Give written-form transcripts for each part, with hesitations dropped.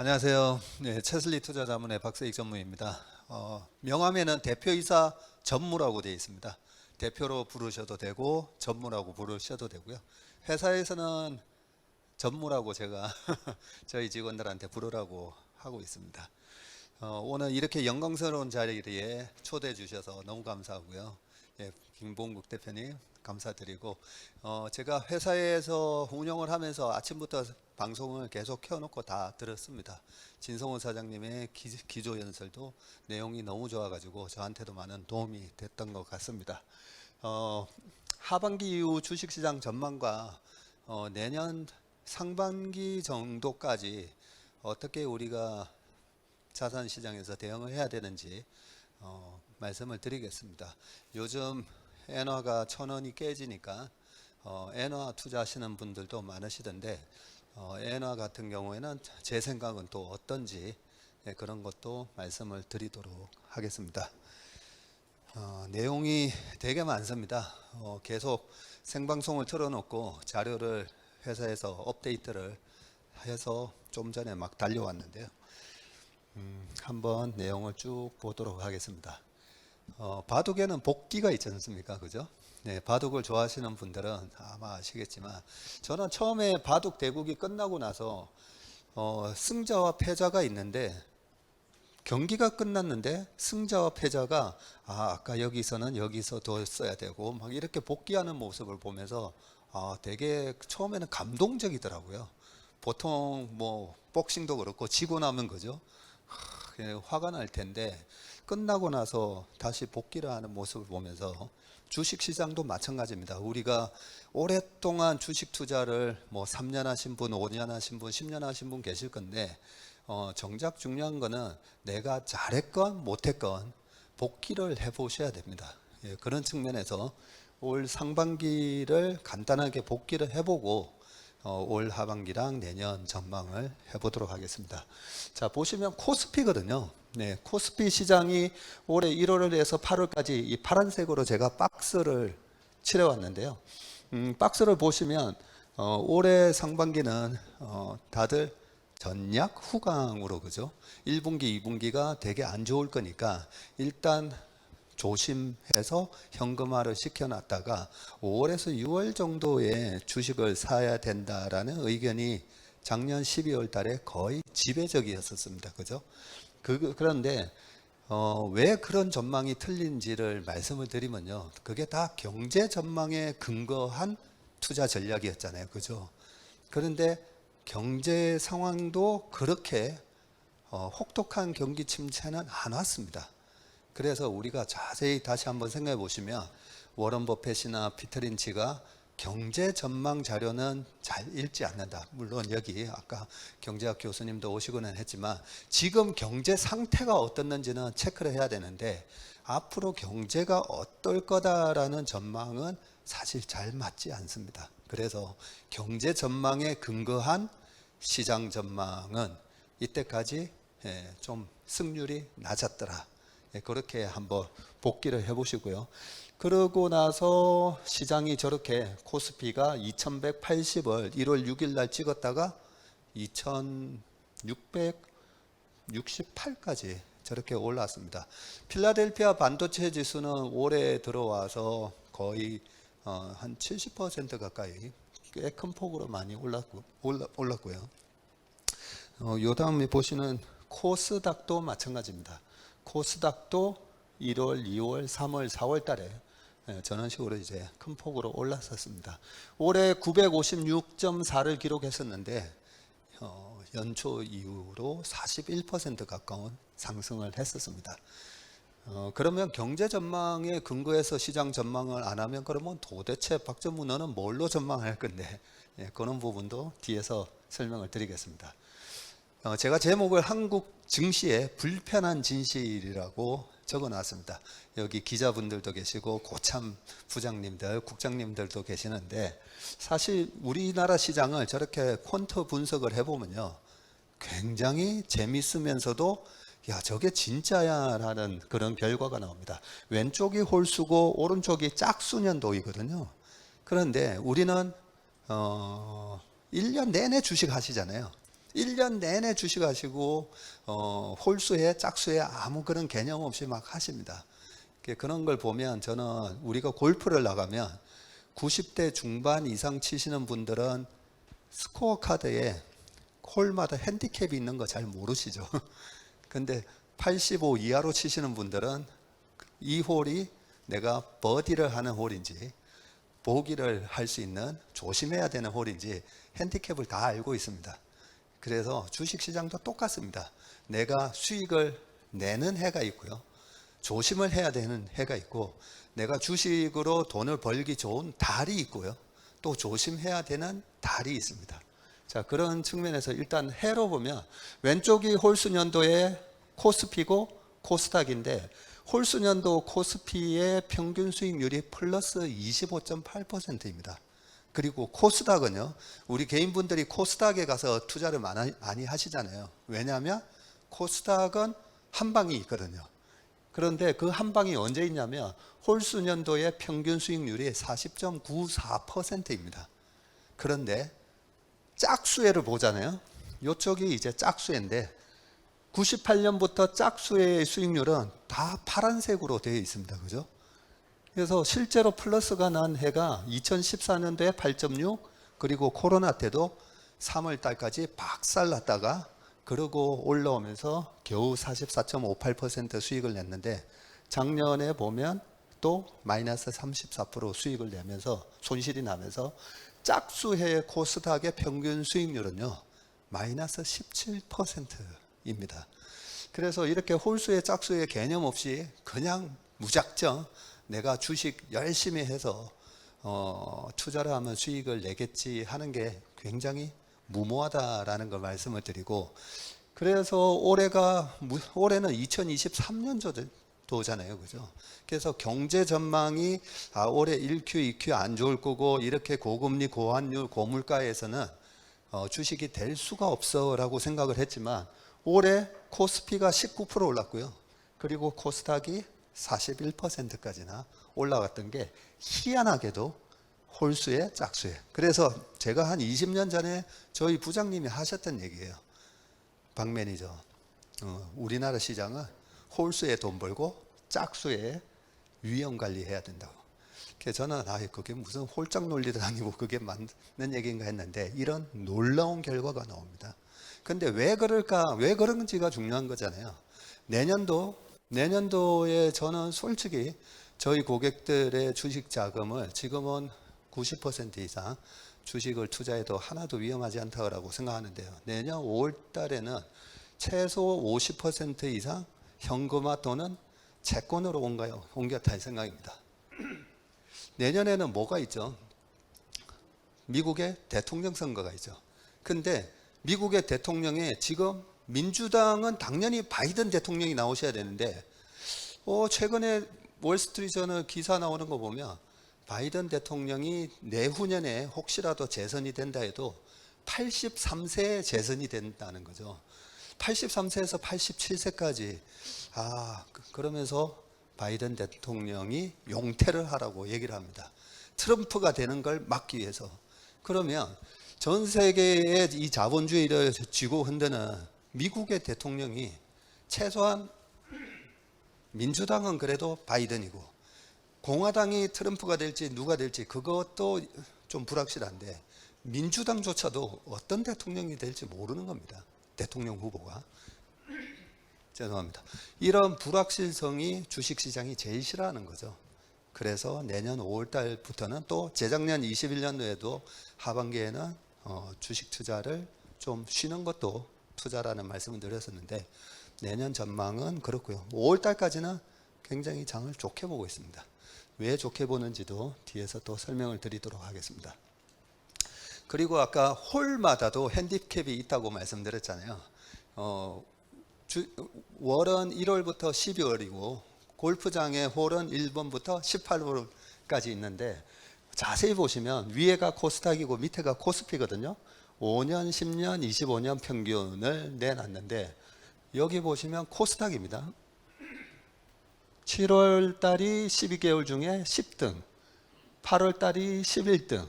안녕하세요. 네, 채슬리 투자자문의 박세익 전무입니다. 명함에는 대표이사 전무라고 되어 있습니다. 대표로 부르셔도 되고 전무라고 부르셔도 되고요. 회사에서는 전무라고 제가 저희 직원들한테 부르라고 하고 있습니다. 오늘 이렇게 영광스러운 자리에 초대해 주셔서 너무 감사하고요. 예, 김봉국 대표님 감사드리고, 제가 회사에서 운영을 하면서 아침부터 방송을 계속 켜놓고 다 들었습니다. 진성훈 사장님의 기조 연설도 내용이 너무 좋아가지고 저한테도 많은 도움이 됐던 것 같습니다. 하반기 이후 주식시장 전망과 내년 상반기 정도까지 어떻게 우리가 자산시장에서 대응을 해야 되는지 말씀을 드리겠습니다. 요즘 엔화가 1,000원이 깨지니까 엔화 투자하시는 분들도 많으시던데, 엔화 같은 경우에는 제 생각은 또 어떤지 그런 것도 말씀을 드리도록 하겠습니다. 내용이 되게 많습니다. 계속 생방송을 틀어놓고 자료를 회사에서 업데이트를 해서 좀 전에 막 달려왔는데요. 한번 내용을 쭉 보도록 하겠습니다. 바둑에는 복기가 있지 않습니까? 그죠? 네, 바둑을 좋아하시는 분들은 아마 아시겠지만, 저는 처음에 바둑 대국이 끝나고 나서 승자와 패자가 있는데, 경기가 끝났는데 승자와 패자가 아까 여기서는 여기서 뒀어야 되고 막 이렇게 복귀하는 모습을 보면서 되게 처음에는 감동적이더라고요. 보통 뭐 복싱도 그렇고 지고 나면 그죠? 화가 날 텐데 끝나고 나서 다시 복귀를 하는 모습을 보면서, 주식시장도 마찬가지입니다. 우리가 오랫동안 주식 투자를 뭐 3년 하신 분, 5년 하신 분, 10년 하신 분 계실 건데, 정작 중요한 거는 내가 잘했건 못했건 복귀를 해보셔야 됩니다. 예, 그런 측면에서 올 상반기를 간단하게 복귀를 해보고 올 하반기랑 내년 전망을 해보도록 하겠습니다. 자, 보시면 코스피거든요. 네, 코스피 시장이 올해 1월에서 8월까지 이 파란색으로 제가 박스를 칠해왔는데요. 박스를 보시면 올해 상반기는 다들 전략 후강으로, 그죠? 1분기, 2분기가 되게 안 좋을 거니까 일단 조심해서 현금화를 시켜놨다가 5월에서 6월 정도에 주식을 사야 된다라는 의견이 작년 12월 달에 거의 지배적이었었습니다. 그죠? 그런데 왜 그런 전망이 틀린지를 말씀을 드리면요, 그게 다 경제 전망에 근거한 투자 전략이었잖아요. 그죠? 그런데 경제 상황도 그렇게 혹독한 경기 침체는 안 왔습니다. 그래서 우리가 자세히 다시 한번 생각해 보시면, 워런 버핏이나 피터 린치가 경제 전망 자료는 잘 읽지 않는다. 물론 여기 아까 경제학 교수님도 오시고는 했지만 지금 경제 상태가 어떻는지는 체크를 해야 되는데, 앞으로 경제가 어떨 거다라는 전망은 사실 잘 맞지 않습니다. 그래서 경제 전망에 근거한 시장 전망은 이때까지 좀 승률이 낮았더라. 그렇게 한번 복기를 해보시고요. 그러고 나서 시장이 저렇게 코스피가 2180을 1월 6일 날 찍었다가 2668까지 저렇게 올랐습니다. 필라델피아 반도체 지수는 올해 들어와서 거의 한 70% 가까이 꽤 큰 폭으로 많이 올랐고요. 요 다음에 보시는 코스닥도 마찬가지입니다. 코스닥도 1월, 2월, 3월, 4월 달에 저런 식으로 이제 큰 폭으로 올랐었습니다. 올해 956.4를 기록했었는데 연초 이후로 41% 가까운 상승을 했었습니다. 그러면 경제 전망에 근거해서 시장 전망을 안 하면, 그러면 도대체 박전무 너는 뭘로 전망할 건데, 그런 부분도 뒤에서 설명을 드리겠습니다. 제가 제목을 한국 증시의 불편한 진실이라고 적어놨습니다. 여기 기자분들도 계시고 고참 부장님들, 국장님들도 계시는데, 사실 우리나라 시장을 저렇게 퀀터 분석을 해보면요, 굉장히 재밌으면서도 야, 저게 진짜야 라는 그런 결과가 나옵니다. 왼쪽이 홀수고 오른쪽이 짝수년도이거든요. 그런데 우리는 1년 내내 주식 하시잖아요. 1년 내내 주식하시고 홀수에 짝수에 아무 그런 개념 없이 막 하십니다. 그런 걸 보면 저는 우리가 골프를 나가면 90대 중반 이상 치시는 분들은 스코어 카드에 홀마다 핸디캡이 있는 거 잘 모르시죠. 근데 85 이하로 치시는 분들은 이 홀이 내가 버디를 하는 홀인지 보기를 할 수 있는 조심해야 되는 홀인지 핸디캡을 다 알고 있습니다. 그래서 주식시장도 똑같습니다. 내가 수익을 내는 해가 있고요, 조심을 해야 되는 해가 있고, 내가 주식으로 돈을 벌기 좋은 달이 있고요, 또 조심해야 되는 달이 있습니다. 자, 그런 측면에서 일단 해로 보면 왼쪽이 홀수년도의 코스피고 코스닥인데, 홀수년도 코스피의 평균 수익률이 플러스 25.8%입니다. 그리고 코스닥은요, 우리 개인분들이 코스닥에 가서 투자를 많이 하시잖아요. 왜냐하면 코스닥은 한 방이 있거든요. 그런데 그 한 방이 언제 있냐면 홀수년도의 평균 수익률이 40.94%입니다. 그런데 짝수회를 보잖아요. 이쪽이 이제 짝수회인데 98년부터 짝수회의 수익률은 다 파란색으로 되어 있습니다. 그죠? 그래서 실제로 플러스가 난 해가 2014년도에 8.6, 그리고 코로나 때도 3월 달까지 박살났다가 그러고 올라오면서 겨우 44.58% 수익을 냈는데, 작년에 보면 또 마이너스 34% 수익을 내면서 손실이 나면서 짝수해 코스닥의 평균 수익률은요 마이너스 17%입니다. 그래서 이렇게 홀수의 짝수의 개념 없이 그냥 무작정 내가 주식 열심히 해서 투자를 하면 수익을 내겠지 하는 게 굉장히 무모하다라는 걸 말씀을 드리고, 그래서 올해는 2023년도잖아요. 그죠? 그래서 경제 전망이 올해 1Q, 2Q 안 좋을 거고 이렇게 고금리, 고환율, 고물가에서는 주식이 될 수가 없어 라고 생각을 했지만, 올해 코스피가 19% 올랐고요, 그리고 코스닥이 41%까지나 올라갔던 게 희한하게도 홀수에 짝수에. 그래서 제가 한 20년 전에 저희 부장님이 하셨던 얘기예요. 박 매니저, 우리나라 시장은 홀수에 돈 벌고 짝수에 위험 관리해야 된다고. 그래서 저는 그게 무슨 홀짝 논리도 아니고 그게 맞는 얘기인가 했는데, 이런 놀라운 결과가 나옵니다. 근데 왜 그럴까, 왜 그런지가 중요한 거잖아요. 내년도에 저는 솔직히 저희 고객들의 주식 자금을 지금은 90% 이상 주식을 투자해도 하나도 위험하지 않다고 생각하는데요. 내년 5월 달에는 최소 50% 이상 현금화 또는 채권으로 옮겼다 생각입니다. 내년에는 뭐가 있죠? 미국의 대통령 선거가 있죠. 근데 미국의 대통령에 지금 민주당은 당연히 바이든 대통령이 나오셔야 되는데, 최근에 월스트리트저널 기사 나오는 거 보면 바이든 대통령이 내후년에 혹시라도 재선이 된다 해도 83세에 재선이 된다는 거죠. 83세에서 87세까지. 그러면서 바이든 대통령이 용퇴를 하라고 얘기를 합니다. 트럼프가 되는 걸 막기 위해서. 그러면 전 세계의 이 자본주의를 쥐고 흔드는 미국의 대통령이, 최소한 민주당은 그래도 바이든이고 공화당이 트럼프가 될지 누가 될지 그것도 좀 불확실한데, 민주당조차도 어떤 대통령이 될지 모르는 겁니다. 대통령 후보가. 죄송합니다. 이런 불확실성이 주식시장이 제일 싫어하는 거죠. 그래서 내년 5월 달부터는, 또 재작년 21년도에도 하반기에는 주식 투자를 좀 쉬는 것도 투자라는 말씀을 드렸었는데, 내년 전망은 그렇고요. 5월 달까지는 굉장히 장을 좋게 보고 있습니다. 왜 좋게 보는지도 뒤에서 또 설명을 드리도록 하겠습니다. 그리고 아까 홀마다도 핸디캡이 있다고 말씀드렸잖아요. 월은 1월부터 12월이고 골프장의 홀은 1번부터 18월까지 있는데, 자세히 보시면 위에가 코스닥이고 밑에가 코스피거든요. 5년, 10년, 25년 평균을 내놨는데, 여기 보시면 코스닥입니다. 7월 달이 12개월 중에 10등, 8월 달이 11등,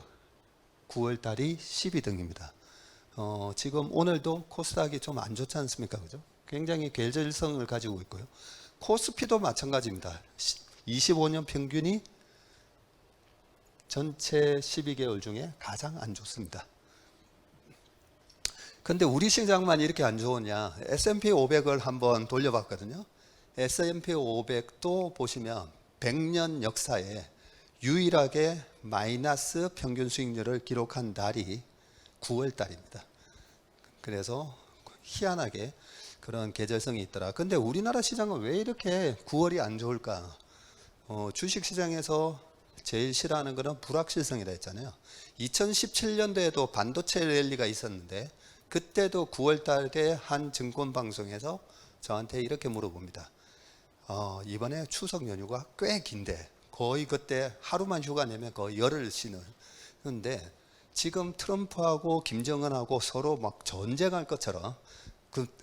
9월 달이 12등입니다. 지금 오늘도 코스닥이 좀 안 좋지 않습니까? 그죠? 굉장히 계절성을 가지고 있고요. 코스피도 마찬가지입니다. 25년 평균이 전체 12개월 중에 가장 안 좋습니다. 근데 우리 시장만 이렇게 안 좋으냐? S&P 500을 한번 돌려봤거든요. S&P 500도 보시면 100년 역사에 유일하게 마이너스 평균 수익률을 기록한 달이 9월 달입니다. 그래서 희한하게 그런 계절성이 있더라. 근데 우리나라 시장은 왜 이렇게 9월이 안 좋을까? 주식 시장에서 제일 싫어하는 거는 불확실성이라 했잖아요. 2017년도에도 반도체 랠리가 있었는데 그때도 9월 달에 한 증권 방송에서 저한테 이렇게 물어봅니다. 이번에 추석 연휴가 꽤 긴데 거의 그때 하루만 휴가 내면 거의 열흘 쉬는. 그런데 지금 트럼프하고 김정은하고 서로 막 전쟁할 것처럼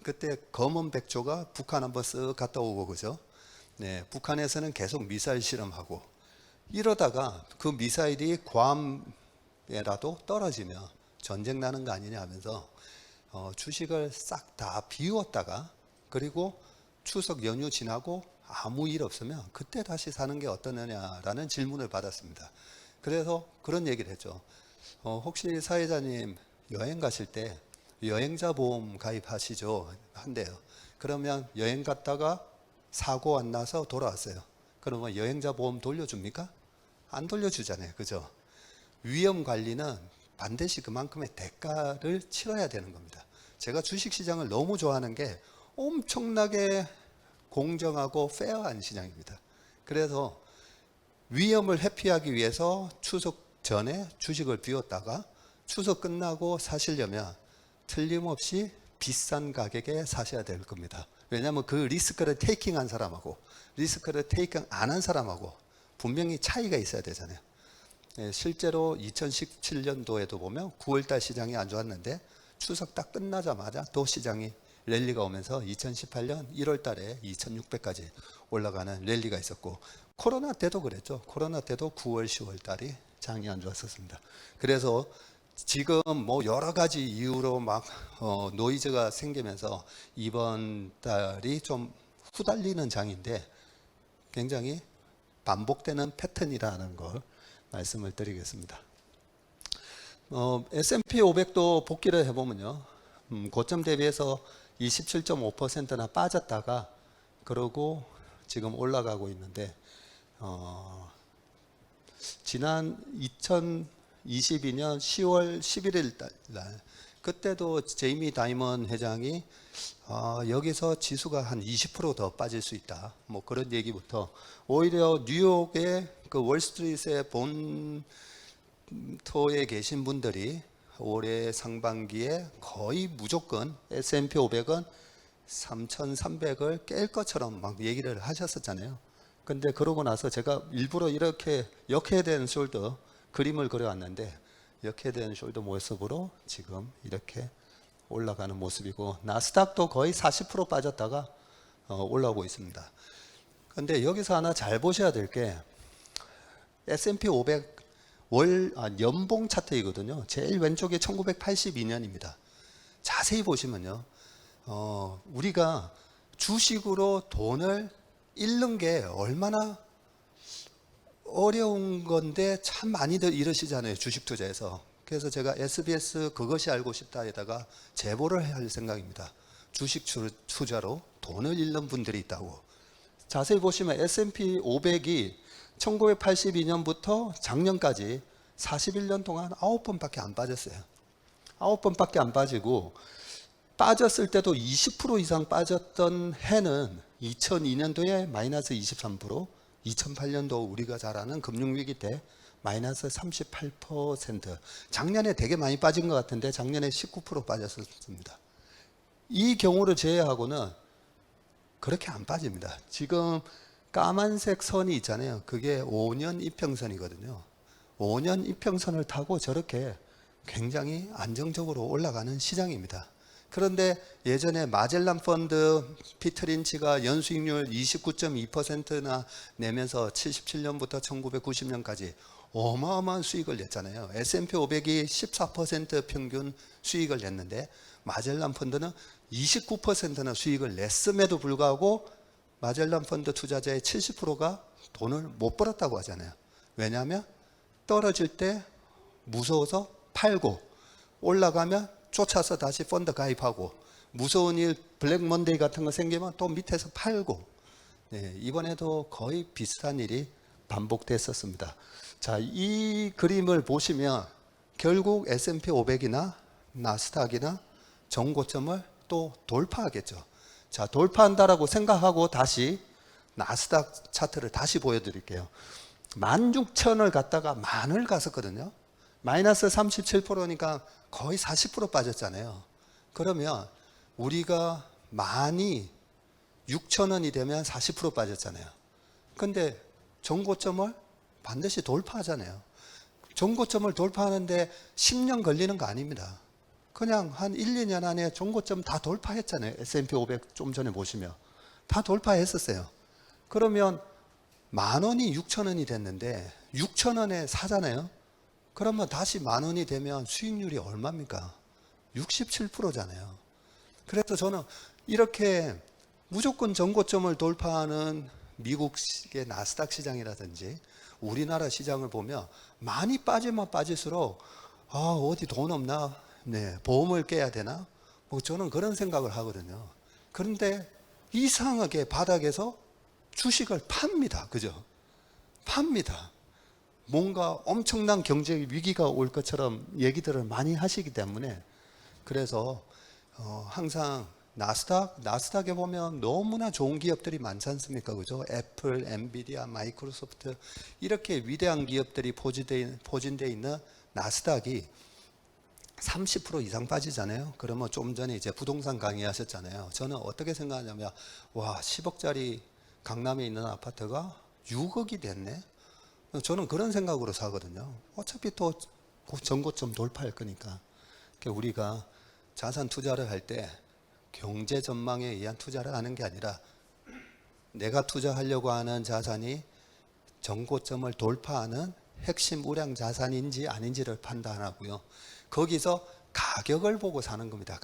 그때 검은 백조가 북한 한번 쓱 갔다 오고 그죠? 네, 북한에서는 계속 미사일 실험하고 이러다가 그 미사일이 괌에라도 떨어지면 전쟁 나는 거 아니냐 하면서 주식을 싹 다 비웠다가 그리고 추석 연휴 지나고 아무 일 없으면 그때 다시 사는 게 어떠냐라는 질문을 받았습니다. 그래서 그런 얘기를 했죠. 혹시 사회자님 여행 가실 때 여행자 보험 가입하시죠? 한대요. 그러면 여행 갔다가 사고 안 나서 돌아왔어요. 그러면 여행자 보험 돌려줍니까? 안 돌려주잖아요. 그죠? 위험 관리는 반드시 그만큼의 대가를 치러야 되는 겁니다. 제가 주식시장을 너무 좋아하는 게 엄청나게 공정하고 페어한 시장입니다. 그래서 위험을 회피하기 위해서 추석 전에 주식을 비웠다가 추석 끝나고 사시려면 틀림없이 비싼 가격에 사셔야 될 겁니다. 왜냐하면 그 리스크를 테이킹한 사람하고 리스크를 테이킹 안 한 사람하고 분명히 차이가 있어야 되잖아요. 실제로 2017년도에도 보면 9월달 시장이 안 좋았는데 추석 딱 끝나자마자 또 시장이 랠리가 오면서 2018년 1월달에 2600까지 올라가는 랠리가 있었고 코로나 때도 그랬죠. 코로나 때도 9월, 10월달이 장이 안 좋았었습니다. 그래서 지금 뭐 여러 가지 이유로 막 노이즈가 생기면서 이번 달이 좀 후달리는 장인데 굉장히 반복되는 패턴이라는 걸 말씀을 드리겠습니다. S&P 500도 복기를 해보면요. 고점 대비해서 27.5%나 빠졌다가 그러고 지금 올라가고 있는데 지난 2022년 10월 11일 날 그때도 제이미 다이먼 회장이 여기서 지수가 한 20%더 빠질 수 있다. 뭐 그런 얘기부터 오히려 뉴욕의 그 월스트리트의 본토에 계신 분들이 올해 상반기에 거의 무조건 S&P 500은 3,300을 깰 것처럼 막 얘기를 하셨었잖아요. 근데 그러고 나서 제가 일부러 이렇게 역헤드 앤 숄더 그림을 그려왔는데 역헤드 앤 숄더 모습으로 지금 이렇게 올라가는 모습이고 나스닥도 거의 40% 빠졌다가 올라오고 있습니다. 근데 여기서 하나 잘 보셔야 될 게 S&P 500 연봉 차트이거든요. 제일 왼쪽에 1982년입니다. 자세히 보시면요. 우리가 주식으로 돈을 잃는 게 얼마나 어려운 건데 참 많이들 이러시잖아요. 주식 투자에서. 그래서 제가 SBS 그것이 알고 싶다에다가 제보를 할 생각입니다. 주식 투자로 돈을 잃는 분들이 있다고. 자세히 보시면 S&P 500이 1982년부터 작년까지 41년 동안 9번밖에 안 빠졌어요. 9번밖에 안 빠지고 빠졌을 때도 20% 이상 빠졌던 해는 2002년도에 마이너스 23%, 2008년도 우리가 잘 아는 금융위기 때 마이너스 38%. 작년에 되게 많이 빠진 것 같은데 작년에 19% 빠졌었습니다. 이 경우를 제외하고는 그렇게 안 빠집니다. 지금 까만색 선이 있잖아요. 그게 5년 이평선이거든요. 5년 이평선을 타고 저렇게 굉장히 안정적으로 올라가는 시장입니다. 그런데 예전에 마젤란 펀드 피트린치가 연수익률 29.2%나 내면서 77년부터 1990년까지 어마어마한 수익을 냈잖아요. S&P 500이 14% 평균 수익을 냈는데 마젤란 펀드는 29%나 수익을 냈음에도 불구하고 마젤란 펀드 투자자의 70%가 돈을 못 벌었다고 하잖아요. 왜냐하면 떨어질 때 무서워서 팔고 올라가면 쫓아서 다시 펀드 가입하고 무서운 일 블랙 먼데이 같은 거 생기면 또 밑에서 팔고 네, 이번에도 거의 비슷한 일이 반복됐었습니다. 자, 이 그림을 보시면 결국 S&P 500이나 나스닥이나 정고점을 또 돌파하겠죠. 자, 돌파한다라고 생각하고 다시 나스닥 차트를 다시 보여드릴게요. 16,000을 갔다가 만을 갔었거든요. 마이너스 37%니까 거의 40% 빠졌잖아요. 그러면 우리가 만이 6,000원이 되면 40% 빠졌잖아요. 근데 정고점을 반드시 돌파하잖아요. 정고점을 돌파하는데 10년 걸리는 거 아닙니다. 그냥 한 1, 2년 안에 정고점 다 돌파했잖아요. S&P 500 좀 전에 보시면. 다 돌파했었어요. 그러면 만 원이 6,000원이 됐는데 6,000원에 사잖아요. 그러면 다시 만 원이 되면 수익률이 얼마입니까? 67%잖아요. 그래서 저는 이렇게 무조건 정고점을 돌파하는 미국의 나스닥 시장이라든지 우리나라 시장을 보면 많이 빠지면 빠질수록 어디 돈 없나? 네, 보험을 깨야 되나? 뭐 저는 그런 생각을 하거든요. 그런데 이상하게 바닥에서 주식을 팝니다. 그죠? 팝니다. 뭔가 엄청난 경제 위기가 올 것처럼 얘기들을 많이 하시기 때문에 그래서 항상 나스닥에 보면 너무나 좋은 기업들이 많지 않습니까? 그죠? 애플, 엔비디아, 마이크로소프트 이렇게 위대한 기업들이 포진되어 있는 나스닥이 30% 이상 빠지잖아요. 그러면 좀 전에 이제 부동산 강의하셨잖아요. 저는 어떻게 생각하냐면 와 10억짜리 강남에 있는 아파트가 6억이 됐네. 저는 그런 생각으로 사거든요. 어차피 또 전고점 돌파할 거니까. 그러니까 우리가 자산 투자를 할 때 경제 전망에 의한 투자를 하는 게 아니라 내가 투자하려고 하는 자산이 전고점을 돌파하는 핵심 우량 자산인지 아닌지를 판단하고요. 거기서 가격을 보고 사는 겁니다.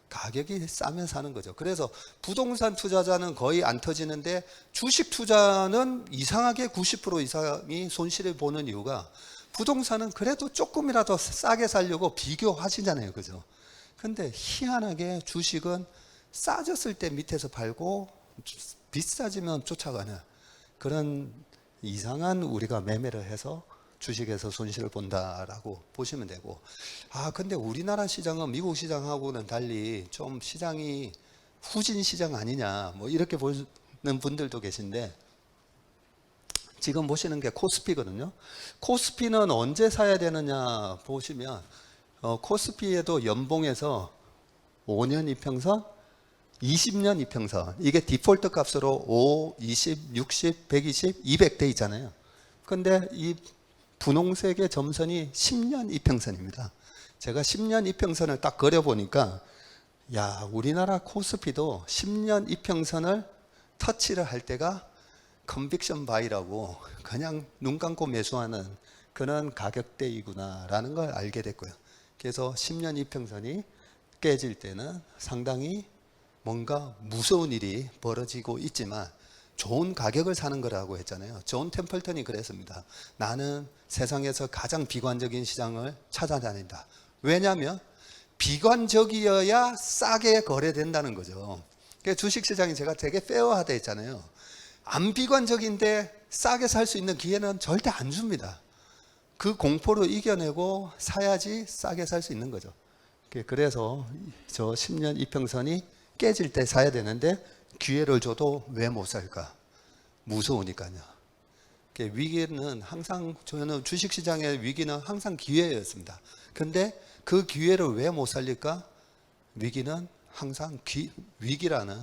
가격이 싸면 사는 거죠. 그래서 부동산 투자자는 거의 안 터지는데 주식 투자는 이상하게 90% 이상이 손실을 보는 이유가 부동산은 그래도 조금이라도 싸게 살려고 비교하시잖아요. 그죠? 근데 희한하게 주식은 싸졌을 때 밑에서 팔고 비싸지면 쫓아가는 그런 이상한 우리가 매매를 해서 주식에서 손실을 본다라고 보시면 되고 근데 우리나라 시장은 미국 시장하고는 달리 좀 시장이 후진 시장 아니냐 뭐 이렇게 보는 분들도 계신데 지금 보시는 게 코스피거든요. 코스피는 언제 사야 되느냐 보시면 코스피에도 연봉에서 5년 이평선 20년 이평선 이게 디폴트 값으로 5, 20, 60, 120, 200 돼 있잖아요. 근데 이 분홍색의 점선이 10년 이평선입니다. 제가 10년 이평선을 딱 그려보니까 야 우리나라 코스피도 10년 이평선을 터치를 할 때가 컨빅션 바이라고 그냥 눈 감고 매수하는 그런 가격대이구나 라는 걸 알게 됐고요. 그래서 10년 이평선이 깨질 때는 상당히 뭔가 무서운 일이 벌어지고 있지만 좋은 가격을 사는 거라고 했잖아요. 존 템플턴이 그랬습니다. 나는 세상에서 가장 비관적인 시장을 찾아다닌다. 왜냐하면 비관적이어야 싸게 거래된다는 거죠. 그러니까 주식시장이 제가 되게 페어하다 했잖아요. 안 비관적인데 싸게 살 수 있는 기회는 절대 안 줍니다. 그 공포를 이겨내고 사야지 싸게 살 수 있는 거죠. 그래서 저 10년 이평선이 깨질 때 사야 되는데 기회를 줘도 왜 못 살까? 무서우니까요. 위기는 항상 저는 주식시장의 위기는 항상 기회였습니다. 근데 그 기회를 왜 못 살릴까? 위기는 항상 위기라는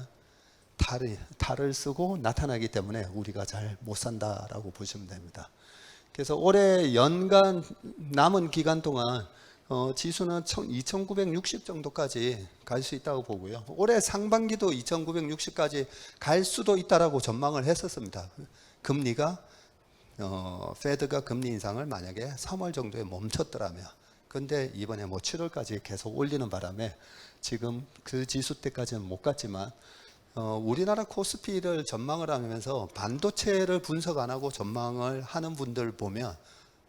탈을 쓰고 나타나기 때문에 우리가 잘 못 산다라고 보시면 됩니다. 그래서 올해 연간 남은 기간 동안 지수는 2960 정도까지 갈 수 있다고 보고요. 올해 상반기도 2960까지 갈 수도 있다라고 전망을 했었습니다. 금리가 페드가 금리 인상을 만약에 3월 정도에 멈췄더라면, 근데 이번에 뭐 7월까지 계속 올리는 바람에 지금 그 지수 때까지는 못 갔지만 우리나라 코스피를 전망을 하면서 반도체를 분석 안 하고 전망을 하는 분들 보면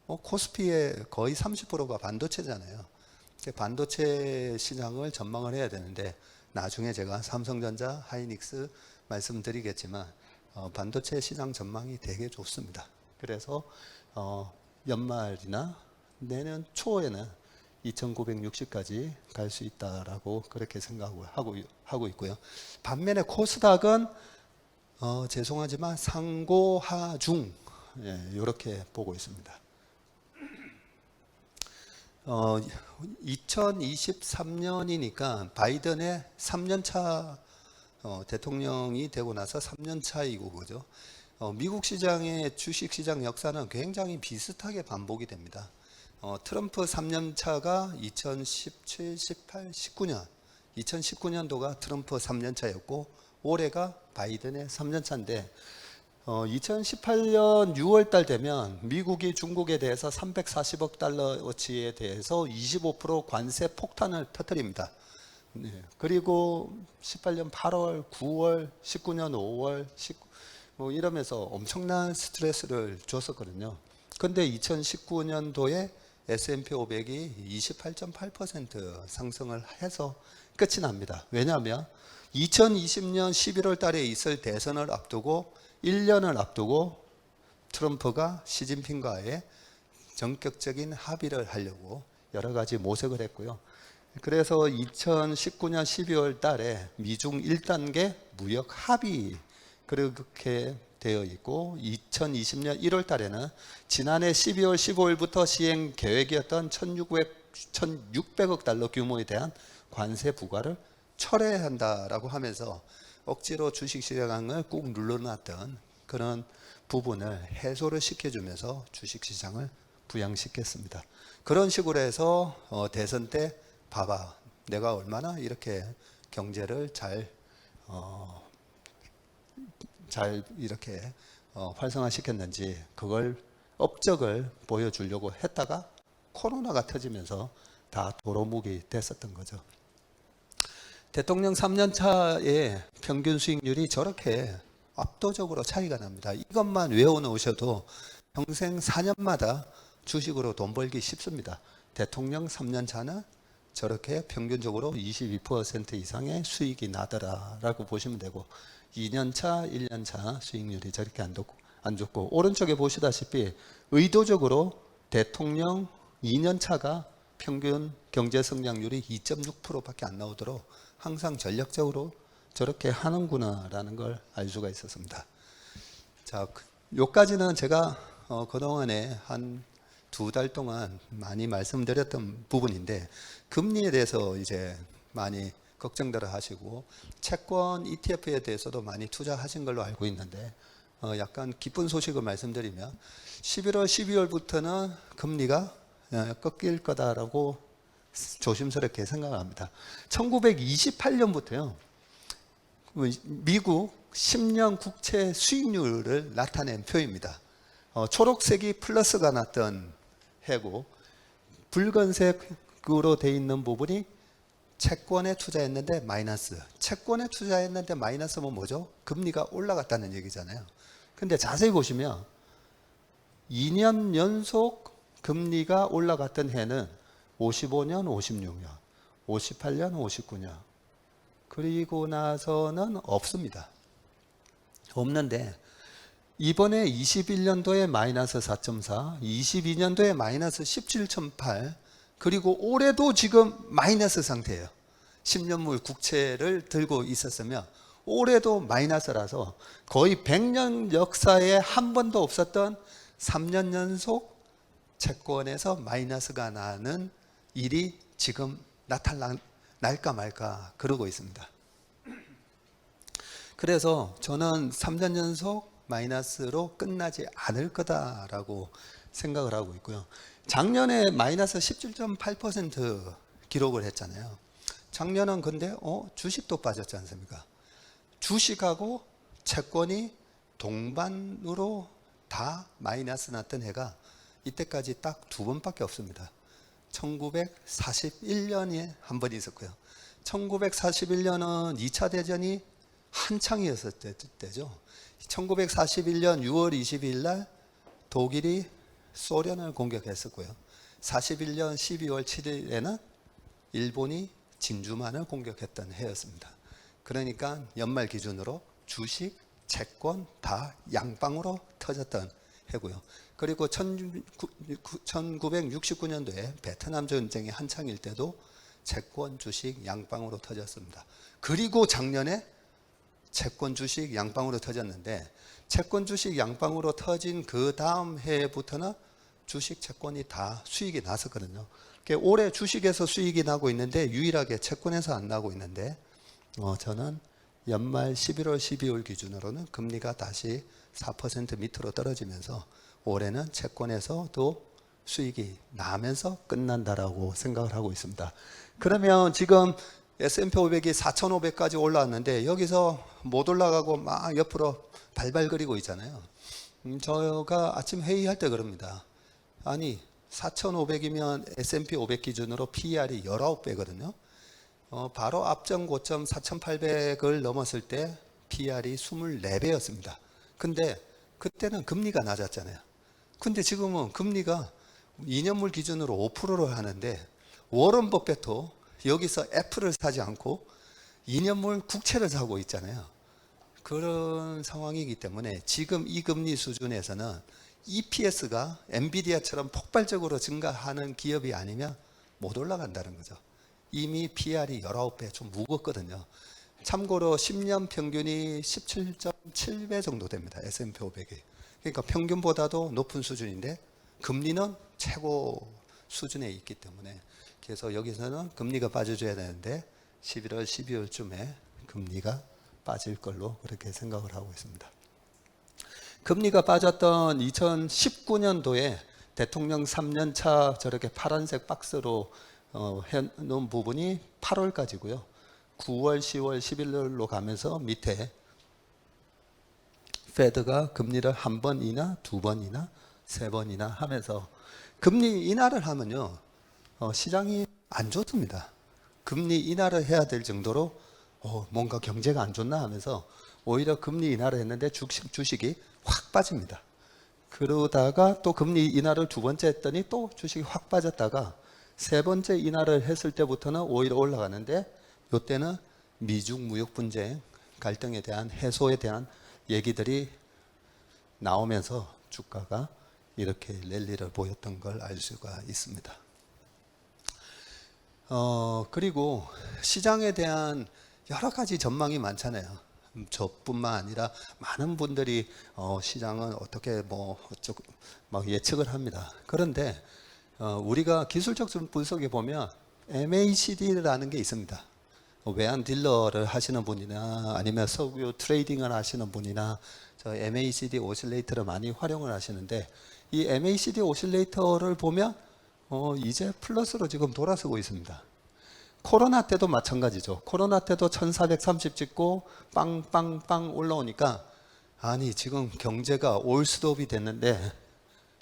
코스피의 거의 30%가 반도체잖아요. 반도체 시장을 전망을 해야 되는데, 나중에 제가 삼성전자, 하이닉스 말씀드리겠지만 반도체 시장 전망이 되게 좋습니다. 그래서 연말이나 내년 초에는 2960까지 갈 수 있다라고 그렇게 생각하고 있고요. 반면에 코스닥은 죄송하지만 상고하중, 이렇게 보고 있습니다. 2023년이니까 바이든의 3년차 대통령이 되고 나서 3년 차이고, 그죠? 미국 시장의 주식 시장 역사는 굉장히 비슷하게 반복이 됩니다. 트럼프 3년 차가 2017, 18, 19년, 2019년도가 트럼프 3년 차였고 올해가 바이든의 3년 차인데 2018년 6월 달 되면 미국이 중국에 대해서 340억 달러어치에 대해서 25% 관세 폭탄을 터뜨립니다. 네. 그리고 18년 8월, 9월, 19년 5월, 뭐 이러면서 엄청난 스트레스를 줬었거든요. 근데 2019년도에 S&P 500이 28.8% 상승을 해서 끝이 납니다. 왜냐하면 2020년 11월 달에 있을 대선을 앞두고 1년을 앞두고 트럼프가 시진핑과의 전격적인 합의를 하려고 여러 가지 모색을 했고요. 그래서 2019년 12월 달에 미중 1단계 무역 합의 그렇게 되어 있고, 2020년 1월 달에는 지난해 12월 15일부터 시행 계획이었던 1600억 달러 규모에 대한 관세 부과를 철회한다라고 하면서 억지로 주식시장을 꾹 눌러놨던 그런 부분을 해소를 시켜주면서 주식시장을 부양시켰습니다. 그런 식으로 해서 대선 때 봐봐, 내가 얼마나 이렇게 경제를 잘 이렇게 활성화시켰는지 그걸 업적을 보여주려고 했다가 코로나가 터지면서 다 도루묵이 됐었던 거죠. 대통령 3년 차의 평균 수익률이 저렇게 압도적으로 차이가 납니다. 이것만 외워놓으셔도 평생 4년마다 주식으로 돈 벌기 쉽습니다. 대통령 3년 차는 저렇게 평균적으로 22% 이상의 수익이 나더라라고 보시면 되고, 2년 차, 1년 차 수익률이 저렇게 안 좋고, 오른쪽에 보시다시피 의도적으로 대통령 2년 차가 평균 경제 성장률이 2.6%밖에 안 나오도록 항상 전략적으로 저렇게 하는구나라는 걸 알 수가 있었습니다. 자, 요까지는 제가 그동안에 한 2달 동안 많이 말씀드렸던 부분인데, 금리에 대해서 이제 많이 걱정들을 하시고 채권 ETF에 대해서도 많이 투자하신 걸로 알고 있는데, 약간 기쁜 소식을 말씀드리면 11월, 12월부터는 금리가 꺾일 거다라고 조심스럽게 생각합니다. 1928년부터요. 미국 10년 국채 수익률을 나타낸 표입니다. 초록색이 플러스가 났던 해고, 붉은색으로 되어 있는 부분이 채권에 투자했는데 마이너스. 채권에 투자했는데 마이너스면 뭐죠? 금리가 올라갔다는 얘기잖아요. 근데 자세히 보시면 2년 연속 금리가 올라갔던 해는 55년, 56년, 58년, 59년. 그리고 나서는 없습니다. 없는데 이번에 21년도에 마이너스 4.4, 22년도에 마이너스 17.8, 그리고 올해도 지금 마이너스 상태예요. 10년물 국채를 들고 있었으면 올해도 마이너스라서 거의 100년 역사에 한 번도 없었던 3년 연속 채권에서 마이너스가 나는 일이 지금 날까 말까 그러고 있습니다. 그래서 저는 3년 연속 마이너스로 끝나지 않을 거다라고 생각을 하고 있고요. 작년에 마이너스 17.8% 기록을 했잖아요. 작년은 근데 주식도 빠졌지 않습니까? 주식하고 채권이 동반으로 다 마이너스 났던 해가 이때까지 딱 두 번밖에 없습니다. 1941년에 한 번 있었고요. 1941년은 2차 대전이 한창이었을 때죠. 1941년 6월 22일 날 독일이 소련을 공격했었고요. 41년 12월 7일에는 일본이 진주만을 공격했던 해였습니다. 그러니까 연말 기준으로 주식, 채권 다 양방으로 터졌던 해고요. 그리고 1969년도에 베트남 전쟁이 한창일 때도 채권, 주식 양방으로 터졌습니다. 그리고 작년에 채권, 주식 양방으로 터졌는데 채권, 주식 양방으로 터진 그 다음 해부터는 주식, 채권이 다 수익이 났었거든요. 그러니까 올해 주식에서 수익이 나고 있는데 유일하게 채권에서 안 나고 있는데 저는 연말 11월, 12월 기준으로는 금리가 다시 4% 밑으로 떨어지면서 올해는 채권에서도 수익이 나면서 끝난다라고 생각을 하고 있습니다. 그러면 지금 S&P 500이 4,500까지 올라왔는데 여기서 못 올라가고 막 옆으로 발발거리고 있잖아요. 저가 아침 회의할 때 그럽니다. 아니 4,500이면 S&P 500 기준으로 PER이 19배거든요. 바로 앞전 고점 4,800을 넘었을 때 PER이 24배였습니다. 근데 그때는 금리가 낮았잖아요. 근데 지금은 금리가 2년물 기준으로 5%를 하는데 워런 버핏도 여기서 애플을 사지 않고 2년물 국채를 사고 있잖아요. 그런 상황이기 때문에 지금 이 금리 수준에서는 EPS가 엔비디아처럼 폭발적으로 증가하는 기업이 아니면 못 올라간다는 거죠. 이미 PR이 19배 좀 무겁거든요. 참고로 10년 평균이 17.7배 정도 됩니다. S&P 500이. 그러니까 평균보다도 높은 수준인데 금리는 최고 수준에 있기 때문에 그래서 여기서는 금리가 빠져줘야 되는데 11월, 12월쯤에 금리가 빠질 걸로 그렇게 생각을 하고 있습니다. 금리가 빠졌던 2019년도에 대통령 3년차 저렇게 파란색 박스로 해놓은 부분이 8월까지고요. 9월, 10월, 11월로 가면서 밑에 페드가 금리를 한 번이나 두 번이나 세 번이나 하면서 금리 인하를 하면요 시장이 안 좋습니다. 금리 인하를 해야 될 정도로 뭔가 경제가 안 좋나 하면서 오히려 금리 인하를 했는데 주식이 확 빠집니다. 그러다가 또 금리 인하를 두 번째 했더니 또 주식이 확 빠졌다가 세 번째 인하를 했을 때부터는 오히려 올라가는데 이때는 미중 무역 분쟁 갈등에 대한 해소에 대한 얘기들이 나오면서 주가가 이렇게 랠리를 보였던 걸 알 수가 있습니다. 그리고 시장에 대한 여러 가지 전망이 많잖아요. 저뿐만 아니라 많은 분들이 시장은 어떻게 막 예측을 합니다. 그런데 우리가 기술적 분석에 보면 MACD라는 게 있습니다. 외환 딜러를 하시는 분이나 아니면 석유 트레이딩을 하시는 분이나 저 MACD 오실레이터를 많이 활용을 하시는데 이 MACD 오실레이터를 보면 이제 플러스로 지금 돌아서고 있습니다. 코로나 때도 마찬가지죠. 코로나 때도 1430 찍고 빵빵빵 올라오니까 아니 지금 경제가 올스톱이 됐는데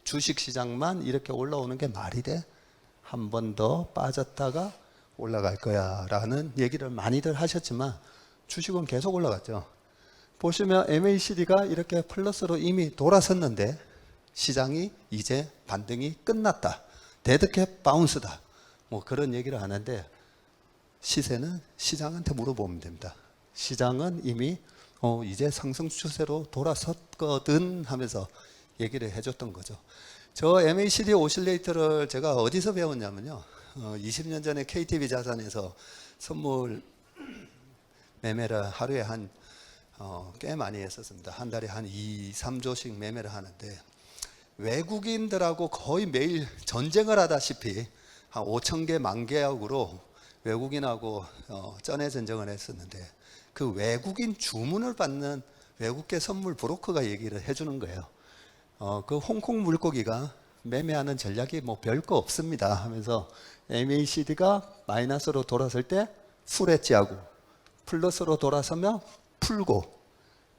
주식시장만 이렇게 올라오는 게 말이 돼? 한 번 더 빠졌다가 올라갈 거야 라는 얘기를 많이들 하셨지만 주식은 계속 올라갔죠. 보시면 MACD가 이렇게 플러스로 이미 돌아섰는데 시장이 이제 반등이 끝났다. 데드캣 바운스다. 뭐 그런 얘기를 하는데 시세는 시장한테 물어보면 됩니다. 시장은 이미 이제 상승 추세로 돌아섰거든 하면서 얘기를 해줬던 거죠. 저 MACD 오실레이터를 제가 어디서 배웠냐면요. 20년 전에 KTB 자산에서 선물 매매를 하루에 꽤 많이 했었습니다. 한 달에 한 2, 3조씩 매매를 하는데 외국인들하고 거의 매일 전쟁을 하다시피 한 5천 개, 1만 개하고로 외국인하고 쩐의 전쟁을 했었는데 그 외국인 주문을 받는 외국계 선물 브로커가 얘기를 해주는 거예요. 그 홍콩 물고기가 매매하는 전략이 뭐 별거 없습니다 하면서 MACD가 마이너스로 돌았을 때 풀헤지하고 플러스로 돌아서면 풀고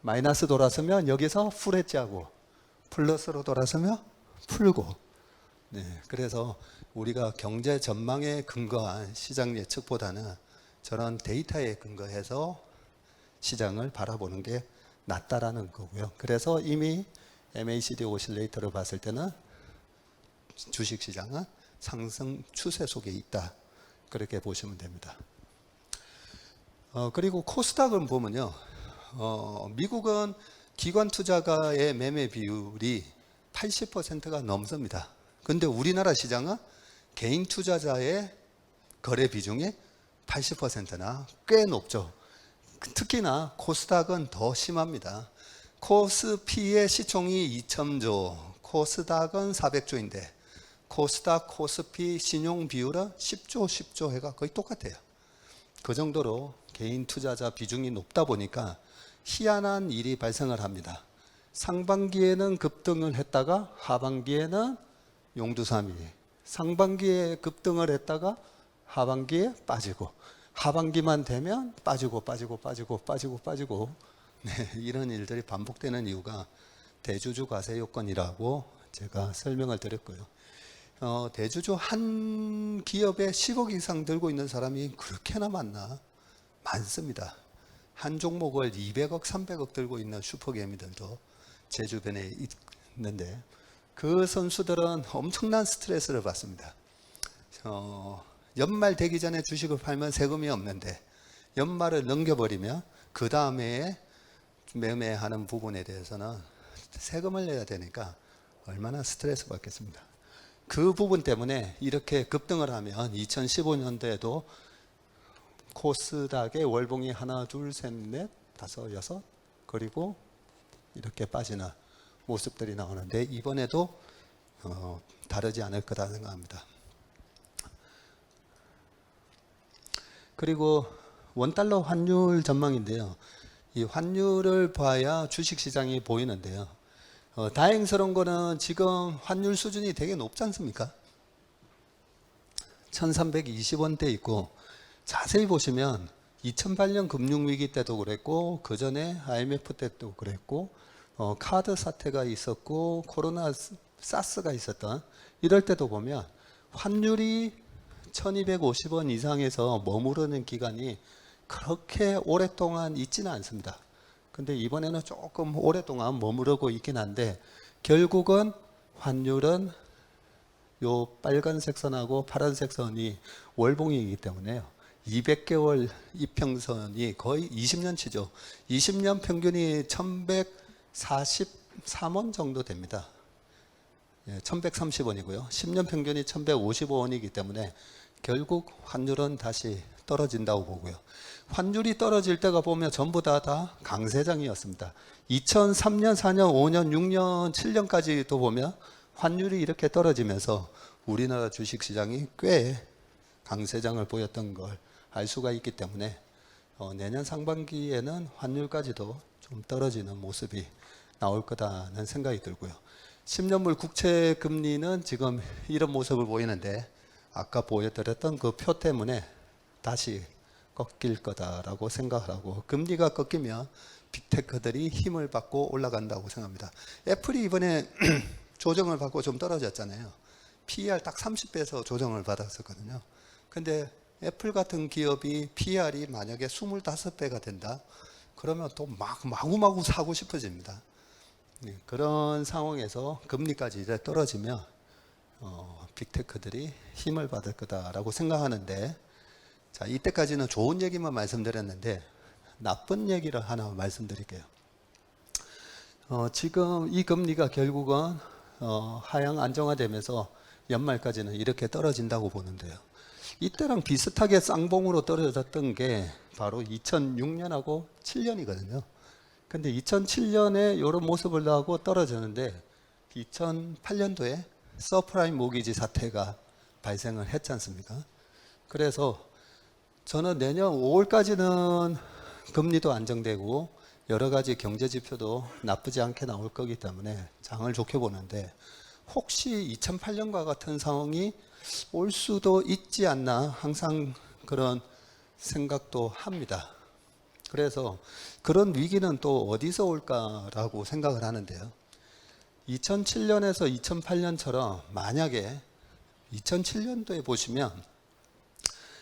마이너스 돌아서면 여기서 풀헤지하고 플러스로 돌아서며 풀고. 네, 그래서 우리가 경제 전망에 근거한 시장 예측보다는 저런 데이터에 근거해서 시장을 바라보는 게 낫다라는 거고요. 그래서 이미 MACD 오실레이터를 봤을 때는 주식시장은 상승 추세 속에 있다. 그렇게 보시면 됩니다. 그리고 코스닥은 보면요. 미국은 기관 투자가의 매매 비율이 80%가 넘습니다. 근데 우리나라 시장은 개인 투자자의 거래 비중이 80%나 꽤 높죠. 특히나 코스닥은 더 심합니다. 코스피의 시총이 2,000조, 코스닥은 400조인데 코스닥, 코스피 신용 비율은 10조, 10조 해가 거의 똑같아요. 그 정도로 개인 투자자 비중이 높다 보니까 희한한 일이 발생을 합니다. 상반기에는 급등을 했다가 하반기에는 용두사미, 상반기에 급등을 했다가 하반기에 빠지고 하반기만 되면 빠지고 네, 이런 일들이 반복되는 이유가 대주주 과세 요건이라고 제가 설명을 드렸고요. 대주주 한 기업에 10억 이상 들고 있는 사람이 그렇게나 많나? 많습니다. 한 종목을 200억, 300억 들고 있는 슈퍼개미들도 제 주변에 있는데 그 선수들은 엄청난 스트레스를 받습니다. 연말 되기 전에 주식을 팔면 세금이 없는데 연말을 넘겨버리면 그 다음에 매매하는 부분에 대해서는 세금을 내야 되니까 얼마나 스트레스 받겠습니다. 그 부분 때문에 이렇게 급등을 하면 2015년도에도 코스닥의 월봉이 하나, 둘, 셋, 넷, 다섯, 여섯 그리고 이렇게 빠지는 모습들이 나오는데 이번에도 다르지 않을 거다 생각합니다. 그리고 원달러 환율 전망인데요. 이 환율을 봐야 주식시장이 보이는데요. 다행스러운 거는 지금 환율 수준이 되게 높지 않습니까? 1320원대 있고 자세히 보시면 2008년 금융위기 때도 그랬고 그 전에 IMF 때도 그랬고 카드 사태가 있었고 코로나 사스가 있었던 이럴 때도 보면 환율이 1250원 이상에서 머무르는 기간이 그렇게 오랫동안 있지는 않습니다. 근데 이번에는 조금 오랫동안 머무르고 있긴 한데 결국은 환율은 요 빨간색 선하고 파란색 선이 월봉이기 때문에요. 200개월 이평선이 거의 20년치죠. 20년 평균이 1143원 정도 됩니다. 1130원이고요. 10년 평균이 1155원이기 때문에 결국 환율은 다시 떨어진다고 보고요. 환율이 떨어질 때가 보면 전부 다 강세장이었습니다. 2003년, 4년, 5년, 6년, 7년까지도 보면 환율이 이렇게 떨어지면서 우리나라 주식시장이 꽤 강세장을 보였던 걸 알 수가 있기 때문에 내년 상반기에는 환율까지도 좀 떨어지는 모습이 나올 거다는 생각이 들고요. 10년물 국채 금리는 지금 이런 모습을 보이는데 아까 보여드렸던 그 표 때문에 다시 꺾일 거다라고 생각하고 금리가 꺾이면 빅테크들이 힘을 받고 올라간다고 생각합니다. 애플이 이번에 조정을 받고 좀 떨어졌잖아요. PER 딱 30배에서 조정을 받았었거든요. 근데 애플 같은 기업이 PER이 만약에 25배가 된다? 그러면 또 마구마구 사고 싶어집니다. 그런 상황에서 금리까지 이제 떨어지면 빅테크들이 힘을 받을 거다라고 생각하는데 자, 이때까지는 좋은 얘기만 말씀드렸는데 나쁜 얘기를 하나 말씀드릴게요. 지금 이 금리가 결국은 하향 안정화되면서 연말까지는 이렇게 떨어진다고 보는데요. 이때랑 비슷하게 쌍봉으로 떨어졌던 게 바로 2006년하고 7년이거든요. 근데 2007년에 이런 모습을 하고 떨어졌는데 2008년도에 서프라임 모기지 사태가 발생을 했지 않습니까? 그래서 저는 내년 5월까지는 금리도 안정되고 여러 가지 경제 지표도 나쁘지 않게 나올 거기 때문에 장을 좋게 보는데 혹시 2008년과 같은 상황이 올 수도 있지 않나 항상 그런 생각도 합니다. 그래서 그런 위기는 또 어디서 올까라고 생각을 하는데요. 2007년에서 2008년처럼 만약에 2007년도에 보시면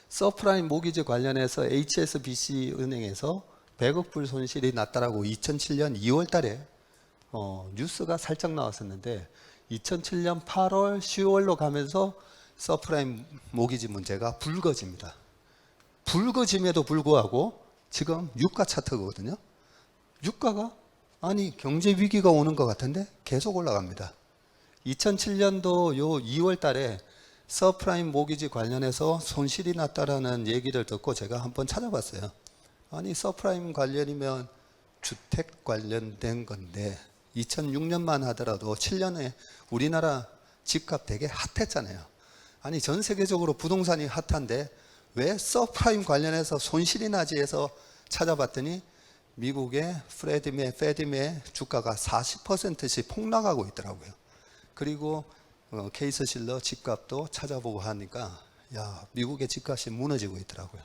서프라임 모기지 관련해서 HSBC 은행에서 100억 불 손실이 났다라고 2007년 2월 달에 뉴스가 살짝 나왔었는데 2007년 8월, 10월로 가면서 서프라임 모기지 문제가 불거집니다. 불거짐에도 불구하고 지금 유가 차트거든요. 유가가 아니 경제 위기가 오는 것 같은데 계속 올라갑니다. 2007년도 요 2월 달에 서프라임 모기지 관련해서 손실이 났다라는 얘기를 듣고 제가 한번 찾아봤어요. 아니 서프라임 관련이면 주택 관련된 건데 2006년만 하더라도 7년에 우리나라 집값 되게 핫했잖아요. 아니 전 세계적으로 부동산이 핫한데 왜 서프라임 관련해서 손실이 나지 해서 찾아봤더니 미국의 페디메 주가가 40%씩 폭락하고 있더라고요. 그리고 케이스 실러 집값도 찾아보고 하니까 야 미국의 집값이 무너지고 있더라고요.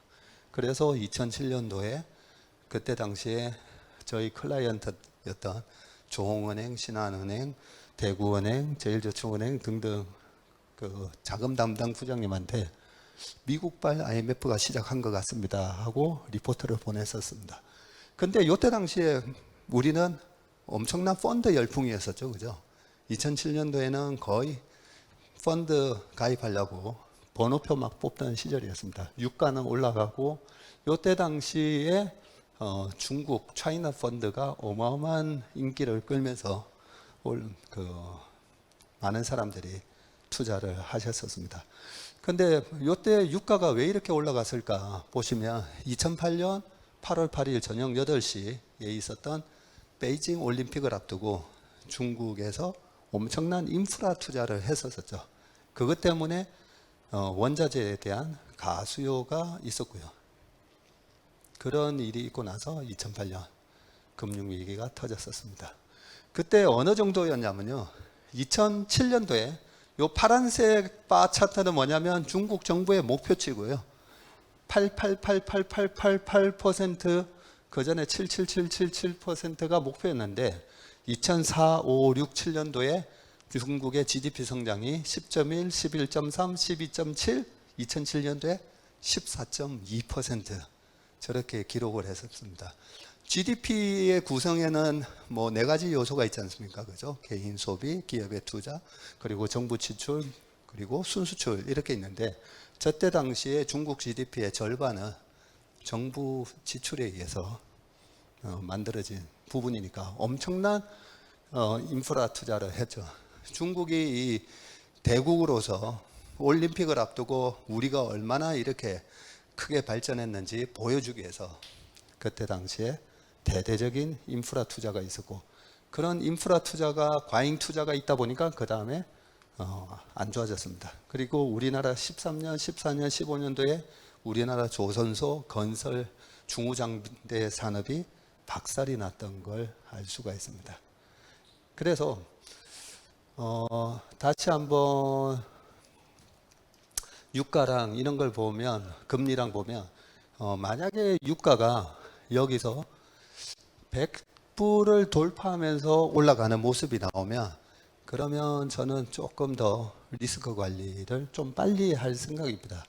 그래서 2007년도에 그때 당시에 저희 클라이언트였던 조홍은행, 신한은행, 대구은행, 제일저축은행 등등 그 자금 담당 부장님한테 미국발 IMF가 시작한 것 같습니다 하고 리포트를 보냈었습니다. 근데 이때 당시에 우리는 엄청난 펀드 열풍이었었죠, 그죠? 2007년도에는 거의 펀드 가입하려고 번호표 막 뽑던 시절이었습니다. 유가는 올라가고 이때 당시에 중국 차이나 펀드가 어마어마한 인기를 끌면서 많은 사람들이 투자를 하셨었습니다. 근데 이때 유가가 왜 이렇게 올라갔을까 보시면 2008년 8월 8일 저녁 8시에 있었던 베이징 올림픽을 앞두고 중국에서 엄청난 인프라 투자를 했었죠. 그것 때문에 원자재에 대한 가수요가 있었고요. 그런 일이 있고 나서 2008년 금융위기가 터졌었습니다. 그때 어느 정도였냐면요. 2007년도에 요 파란색 바 차트는 뭐냐면 중국 정부의 목표치고요. 888888% 그 전에 77777%가 목표였는데 2004, 5, 6, 7년도에 중국의 GDP 성장이 10.1, 11.3, 12.7, 2007년도에 14.2% 저렇게 기록을 했었습니다. GDP의 구성에는 뭐 4가지 요소가 있지 않습니까? 그죠? 개인 소비, 기업의 투자, 그리고 정부 지출, 그리고 순수출 이렇게 있는데 저때 당시에 중국 GDP의 절반은 정부 지출에 의해서 만들어진 부분이니까 엄청난 인프라 투자를 했죠. 중국이 이 대국으로서 올림픽을 앞두고 우리가 얼마나 이렇게 크게 발전했는지 보여주기 위해서 그때 당시에 대대적인 인프라 투자가 있었고 그런 인프라 투자가 과잉 투자가 있다 보니까 그 다음에 안 좋아졌습니다. 그리고 우리나라 13년, 14년, 15년도에 우리나라 조선소 건설 중후장대 산업이 박살이 났던 걸 알 수가 있습니다. 그래서 다시 한번 유가랑 이런 걸 보면 금리랑 보면 만약에 유가가 여기서 100불을 돌파하면서 올라가는 모습이 나오면 그러면 저는 조금 더 리스크 관리를 좀 빨리 할 생각입니다.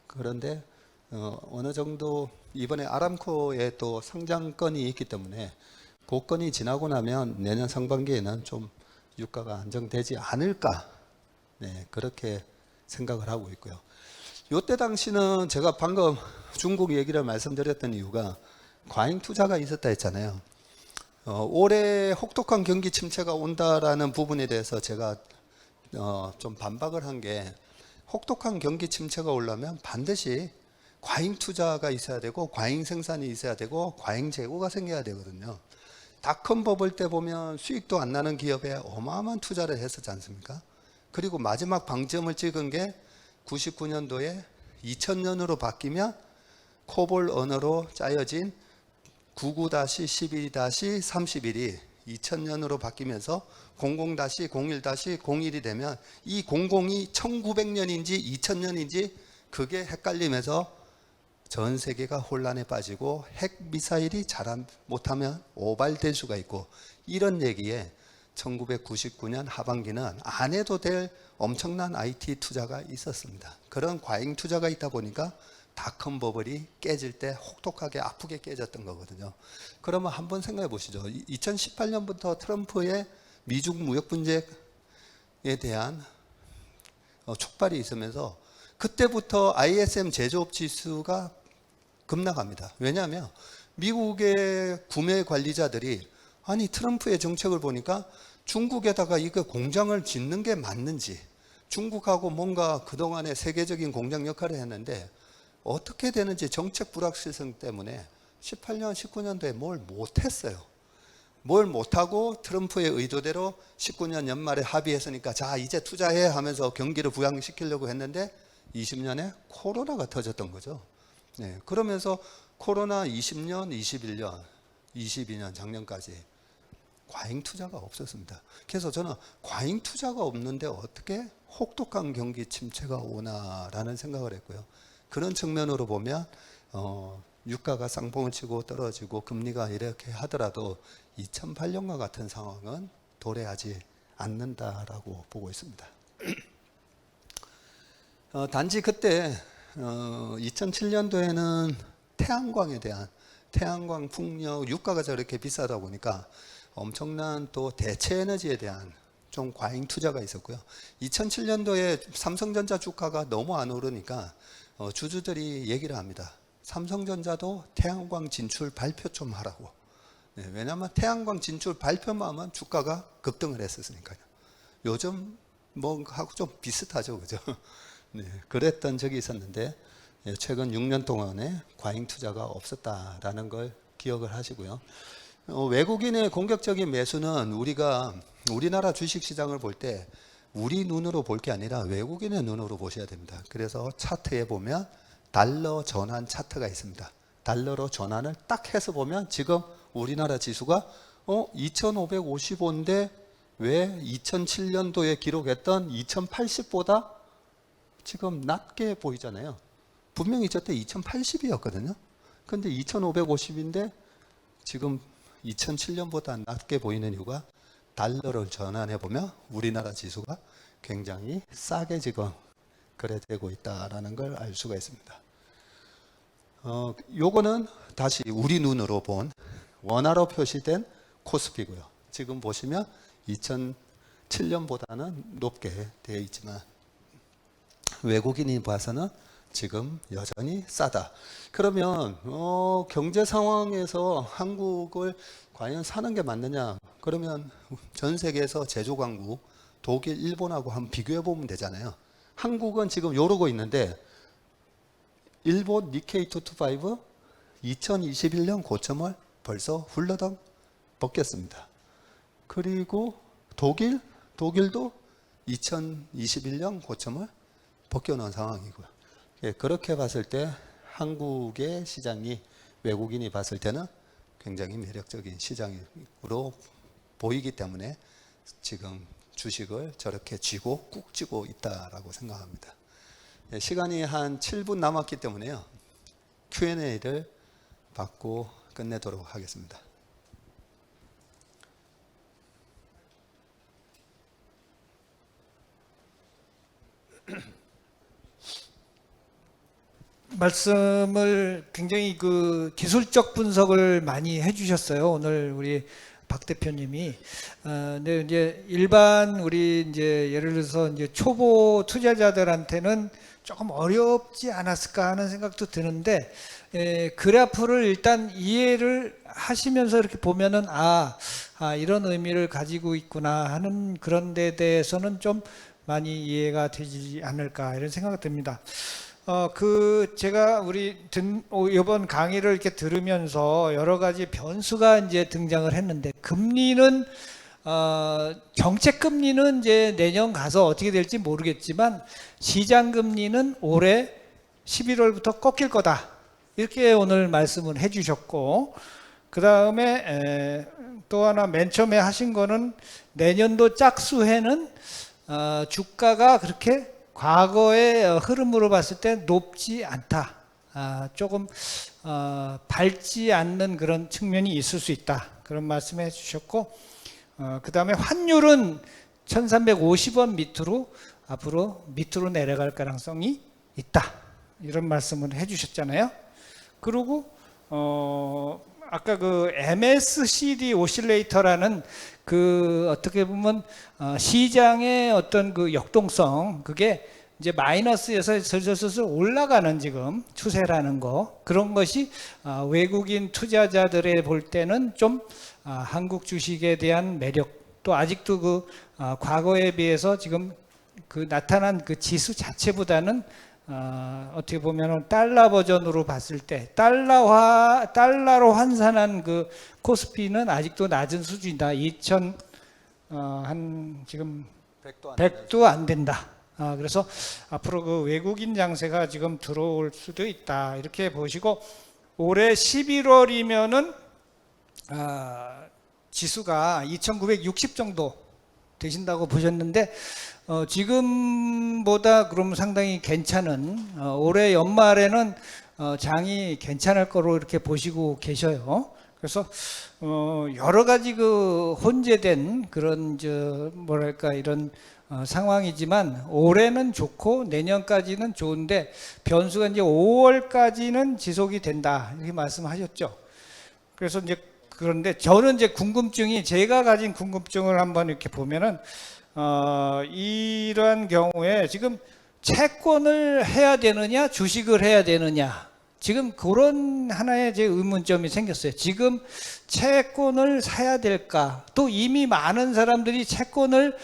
그런데 어느 정도 이번에 아람코에 또 상장건이 있기 때문에 그 건이 지나고 나면 내년 상반기에는 좀 유가가 안정되지 않을까 그렇게 생각을 하고 있고요. 이때 당시는 제가 방금 중국 얘기를 말씀드렸던 이유가 과잉 투자가 있었다 했잖아요. 올해 혹독한 경기 침체가 온다라는 부분에 대해서 제가 좀 반박을 한 게 혹독한 경기 침체가 오려면 반드시 과잉 투자가 있어야 되고 과잉 생산이 있어야 되고 과잉 재고가 생겨야 되거든요. 닷컴 버블 때 보면 수익도 안 나는 기업에 어마어마한 투자를 했었지 않습니까? 그리고 마지막 방점을 찍은 게 99년도에 2000년으로 바뀌면 코볼 언어로 짜여진 99-12-31이 2000년으로 바뀌면서 00-01-01이 되면 이 00이 1900년인지 2000년인지 그게 헷갈리면서 전 세계가 혼란에 빠지고 핵 미사일이 잘 못하면 오발될 수가 있고 이런 얘기에 1999년 하반기는 안 해도 될 엄청난 IT 투자가 있었습니다. 그런 과잉 투자가 있다 보니까 닷컴 버블이 깨질 때 혹독하게 아프게 깨졌던 거거든요. 그러면 한번 생각해 보시죠. 2018년부터 트럼프의 미중 무역 분쟁에 대한 촉발이 있으면서 그때부터 ISM 제조업 지수가 급락합니다. 왜냐하면 미국의 구매 관리자들이 아니 트럼프의 정책을 보니까 중국에다가 이거 공장을 짓는 게 맞는지, 중국하고 뭔가 그동안에 세계적인 공장 역할을 했는데 어떻게 되는지 정책 불확실성 때문에 18년, 19년도에 뭘 못했어요. 뭘 못하고 트럼프의 의도대로 19년 연말에 합의했으니까 자 이제 투자해 하면서 경기를 부양시키려고 했는데 20년에 코로나가 터졌던 거죠. 네, 그러면서 코로나 20년, 21년, 22년 작년까지 과잉 투자가 없었습니다. 그래서 저는 과잉 투자가 없는데 어떻게 혹독한 경기 침체가 오나라는 생각을 했고요. 그런 측면으로 보면 유가가 쌍봉을 치고 떨어지고 금리가 이렇게 하더라도 2008년과 같은 상황은 도래하지 않는다라고 보고 있습니다. 단지 그때 2007년도에는 태양광에 대한 태양광 풍력 유가가 저렇게 비싸다 보니까 엄청난 또 대체 에너지에 대한 좀 과잉 투자가 있었고요. 2007년도에 삼성전자 주가가 너무 안 오르니까 주주들이 얘기를 합니다. 삼성전자도 태양광 진출 발표 좀 하라고. 네, 왜냐하면 태양광 진출 발표만 하면 주가가 급등을 했었으니까요. 요즘 뭐 하고 좀 비슷하죠, 그죠? 네, 그랬던 적이 있었는데 최근 6년 동안에 과잉 투자가 없었다라는 걸 기억을 하시고요. 외국인의 공격적인 매수는 우리나라 주식시장을 볼 때 우리 눈으로 볼 게 아니라 외국인의 눈으로 보셔야 됩니다. 그래서 차트에 보면 달러 전환 차트가 있습니다. 달러로 전환을 딱 해서 보면 지금 우리나라 지수가 2555인데 왜 2007년도에 기록했던 2080보다 지금 낮게 보이잖아요. 분명히 저때 2080이었거든요. 근데 2550인데 지금 2007년보다 낮게 보이는 이유가 달러를 전환해 보면 우리나라 지수가 굉장히 싸게 지금 거래되고 있다라는 걸 알 수가 있습니다. 요거는 다시 우리 눈으로 본 원화로 표시된 코스피고요. 지금 보시면 2007년보다는 높게 되어 있지만 외국인이 봐서는 지금 여전히 싸다. 그러면 경제 상황에서 한국을 과연 사는 게 맞느냐? 그러면 전 세계에서 제조 강국 독일, 일본하고 한번 비교해 보면 되잖아요. 한국은 지금 이러고 있는데 일본 니케이 225 2021년 고점을 벌써 훌러덩 벗겼습니다. 그리고 독일도 2021년 고점을 벗겨놓은 상황이고요. 그렇게 봤을 때 한국의 시장이 외국인이 봤을 때는 굉장히 매력적인 시장으로 보이기 때문에 지금 주식을 저렇게 쥐고 꾹 쥐고 있다라고 생각합니다. 시간이 한 7분 남았기 때문에요. Q&A를 받고 끝내도록 하겠습니다. 말씀을 굉장히 그 기술적 분석을 많이 해주셨어요. 오늘 우리 박 대표님이. 근데 이제 일반 우리 이제 예를 들어서 이제 초보 투자자들한테는 조금 어렵지 않았을까 하는 생각도 드는데, 그래프를 일단 이해를 하시면서 이렇게 보면은 이런 의미를 가지고 있구나 하는 그런 데 대해서는 좀 많이 이해가 되지 않을까 이런 생각이 듭니다. 제가 이번 강의를 이렇게 들으면서 여러 가지 변수가 이제 등장을 했는데, 금리는, 정책 금리는 이제 내년 가서 어떻게 될지 모르겠지만, 시장 금리는 올해 11월부터 꺾일 거다. 이렇게 오늘 말씀을 해주셨고, 그 다음에 또 하나 맨 처음에 하신 거는 내년도 짝수해는 주가가 그렇게 과거의 흐름으로 봤을 때 높지 않다. 조금 밟지 않는 그런 측면이 있을 수 있다. 그런 말씀해 주셨고, 그 다음에 환율은 1350원 밑으로 앞으로 밑으로 내려갈 가능성이 있다. 이런 말씀을 해주셨잖아요. 그리고 아까 그 MACD 오실레이터라는 그 어떻게 보면 시장의 어떤 그 역동성, 그게 이제 마이너스에서 슬슬 올라가는 지금 추세라는 거, 그런 것이 외국인 투자자들의 볼 때는 좀 한국 주식에 대한 매력, 또 아직도 그 과거에 비해서 지금 그 나타난 그 지수 자체보다는 어떻게 보면 달러 버전으로 봤을 때 달러로 환산한 그 코스피는 아직도 낮은 수준이다. 한 지금 100도 안 된다. 그래서 앞으로 그 외국인 장세가 지금 들어올 수도 있다. 이렇게 보시고, 올해 11월이면은 지수가 2960 정도 되신다고 보셨는데, 지금보다 그럼 상당히 괜찮은, 올해 연말에는 장이 괜찮을 거로 이렇게 보시고 계셔요. 그래서 여러 가지 그 혼재된 그런 뭐랄까 이런 상황이지만, 올해는 좋고 내년까지는 좋은데 변수가 이제 5월까지는 지속이 된다, 이렇게 말씀하셨죠. 그래서 이제 그런데 저는 이제 궁금증이, 제가 가진 궁금증을 한번 이렇게 보면은 이러한 경우에 지금 채권을 해야 되느냐 주식을 해야 되느냐, 지금 그런 하나의 제 의문점이 생겼어요. 지금 채권을 사야 될까? 또 이미 많은 사람들이 채권을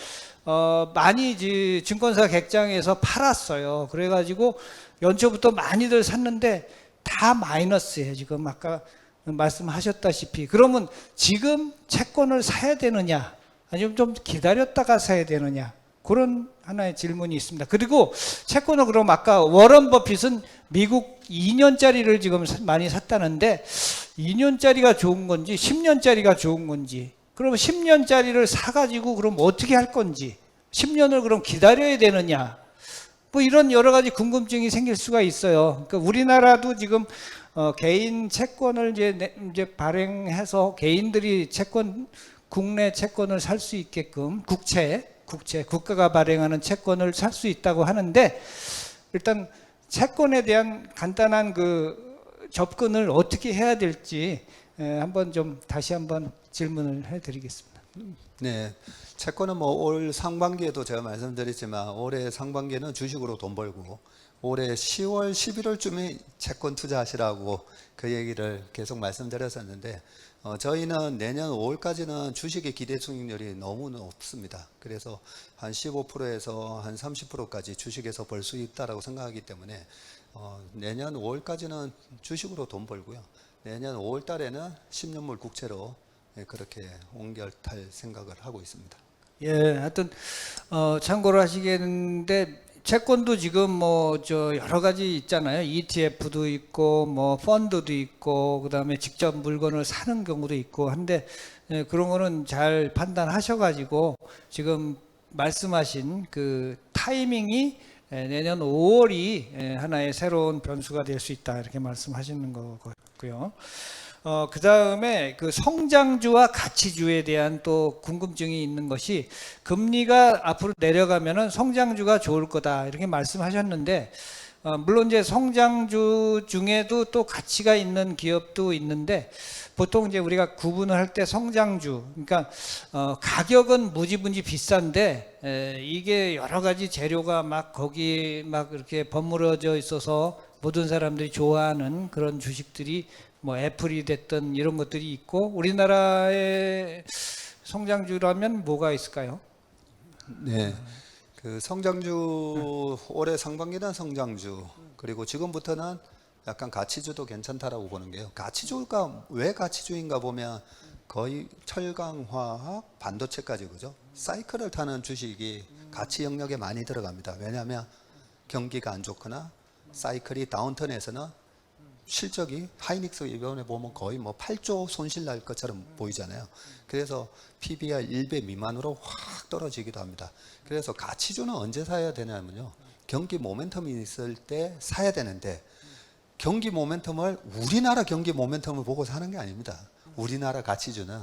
많이 이제 증권사 객장에서 팔았어요. 그래가지고 연초부터 많이들 샀는데 다 마이너스예요. 지금 아까 말씀하셨다시피. 그러면 지금 채권을 사야 되느냐, 아니면 좀 기다렸다가 사야 되느냐, 그런 하나의 질문이 있습니다. 그리고 채권을 그럼 아까 워런 버핏은 미국 2년짜리를 지금 많이 샀다는데, 2년짜리가 좋은 건지 10년짜리가 좋은 건지, 그럼 10년짜리를 사가지고 그럼 어떻게 할 건지, 10년을 그럼 기다려야 되느냐, 뭐 이런 여러 가지 궁금증이 생길 수가 있어요. 그러니까 우리나라도 지금 개인 채권을 이제 발행해서 개인들이 국내 채권을 살 수 있게끔 국가가 발행하는 채권을 살 수 있다고 하는데, 일단 채권에 대한 간단한 그 접근을 어떻게 해야 될지 한번 좀 다시 한번 질문을 해드리겠습니다. 네, 채권은 뭐 올 상반기에도 제가 말씀드렸지만, 올해 상반기에는 주식으로 돈 벌고, 올해 10월, 11월쯤에 채권 투자하시라고 그 얘기를 계속 말씀드렸었는데, 저희는 내년 5월까지는 주식의 기대 수익률이 너무 높습니다. 그래서 한 15%에서 한 30%까지 주식에서 벌 수 있다라고 생각하기 때문에 내년 5월까지는 주식으로 돈 벌고요. 내년 5월 달에는 10년물 국채로 그렇게 옮겨탈 생각을 하고 있습니다. 예, 하여튼 참고를 하시겠는데, 채권도 지금 뭐 여러 가지 있잖아요. ETF도 있고 뭐 펀드도 있고, 그다음에 직접 물건을 사는 경우도 있고 한데, 그런 거는 잘 판단하셔가지고 지금 말씀하신 그 타이밍이 내년 5월이 하나의 새로운 변수가 될 수 있다, 이렇게 말씀하시는 거고요. 그 다음에 그 성장주와 가치주에 대한 또 궁금증이 있는 것이, 금리가 앞으로 내려가면은 성장주가 좋을 거다, 이렇게 말씀하셨는데, 물론 이제 성장주 중에도 또 가치가 있는 기업도 있는데, 보통 이제 우리가 구분을 할 때 성장주, 그러니까 가격은 무지무지 비싼데 이게 여러 가지 재료가 막 거기 막 이렇게 버무려져 있어서 모든 사람들이 좋아하는 그런 주식들이 뭐 애플이 됐든 이런 것들이 있고, 우리나라의 성장주라면 뭐가 있을까요? 네, 그 성장주, 올해 상반기는 성장주, 그리고 지금부터는 약간 가치주도 괜찮다라고 보는 게요. 가치주가 왜 가치주인가 보면 거의 철강, 화학, 반도체까지, 그죠? 사이클을 타는 주식이 가치 영역에 많이 들어갑니다. 왜냐하면 경기가 안 좋거나 사이클이 다운턴에서는 실적이, 하이닉스 이번에 보면 거의 뭐 8조 손실 날 것처럼 보이잖아요. 그래서 PBR 1배 미만으로 확 떨어지기도 합니다. 그래서 가치주는 언제 사야 되냐면요, 경기 모멘텀이 있을 때 사야 되는데, 경기 모멘텀을, 우리나라 경기 모멘텀을 보고 사는 게 아닙니다. 우리나라 가치주는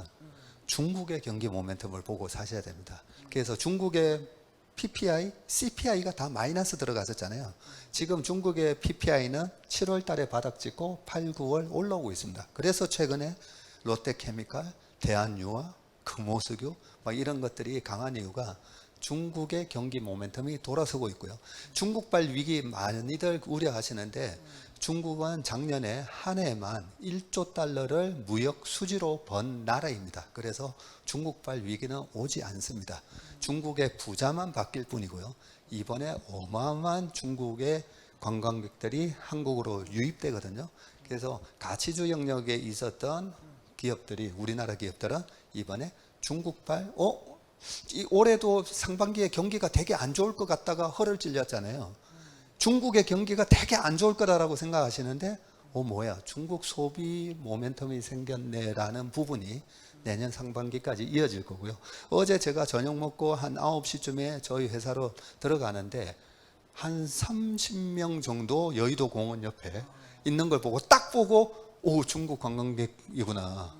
중국의 경기 모멘텀을 보고 사셔야 됩니다. 그래서 중국의 PPI, CPI가 다 마이너스 들어갔었잖아요. 지금 중국의 PPI는 7월 달에 바닥 찍고 8, 9월 올라오고 있습니다. 그래서 최근에 롯데케미칼, 대한유화, 금호석유 막 이런 것들이 강한 이유가 중국의 경기 모멘텀이 돌아서고 있고요. 중국발 위기 많이들 우려하시는데 중국은 작년에 한 해만 1조 달러를 무역 수지로 번 나라입니다. 그래서 중국발 위기는 오지 않습니다. 중국의 부자만 바뀔 뿐이고요. 이번에 어마어마한 중국의 관광객들이 한국으로 유입되거든요. 그래서 가치주 영역에 있었던 기업들이, 우리나라 기업들은 이번에 중국발 올해도 상반기에 경기가 되게 안 좋을 것 같다가 허를 찔렸잖아요. 중국의 경기가 되게 안 좋을 거라고 생각하시는데 뭐야, 중국 소비 모멘텀이 생겼네라는 부분이 내년 상반기까지 이어질 거고요. 어제 제가 저녁 먹고 한 9시쯤에 저희 회사로 들어가는데 한 30명 정도 여의도 공원 옆에 있는 걸 보고 딱 보고 중국 관광객이구나.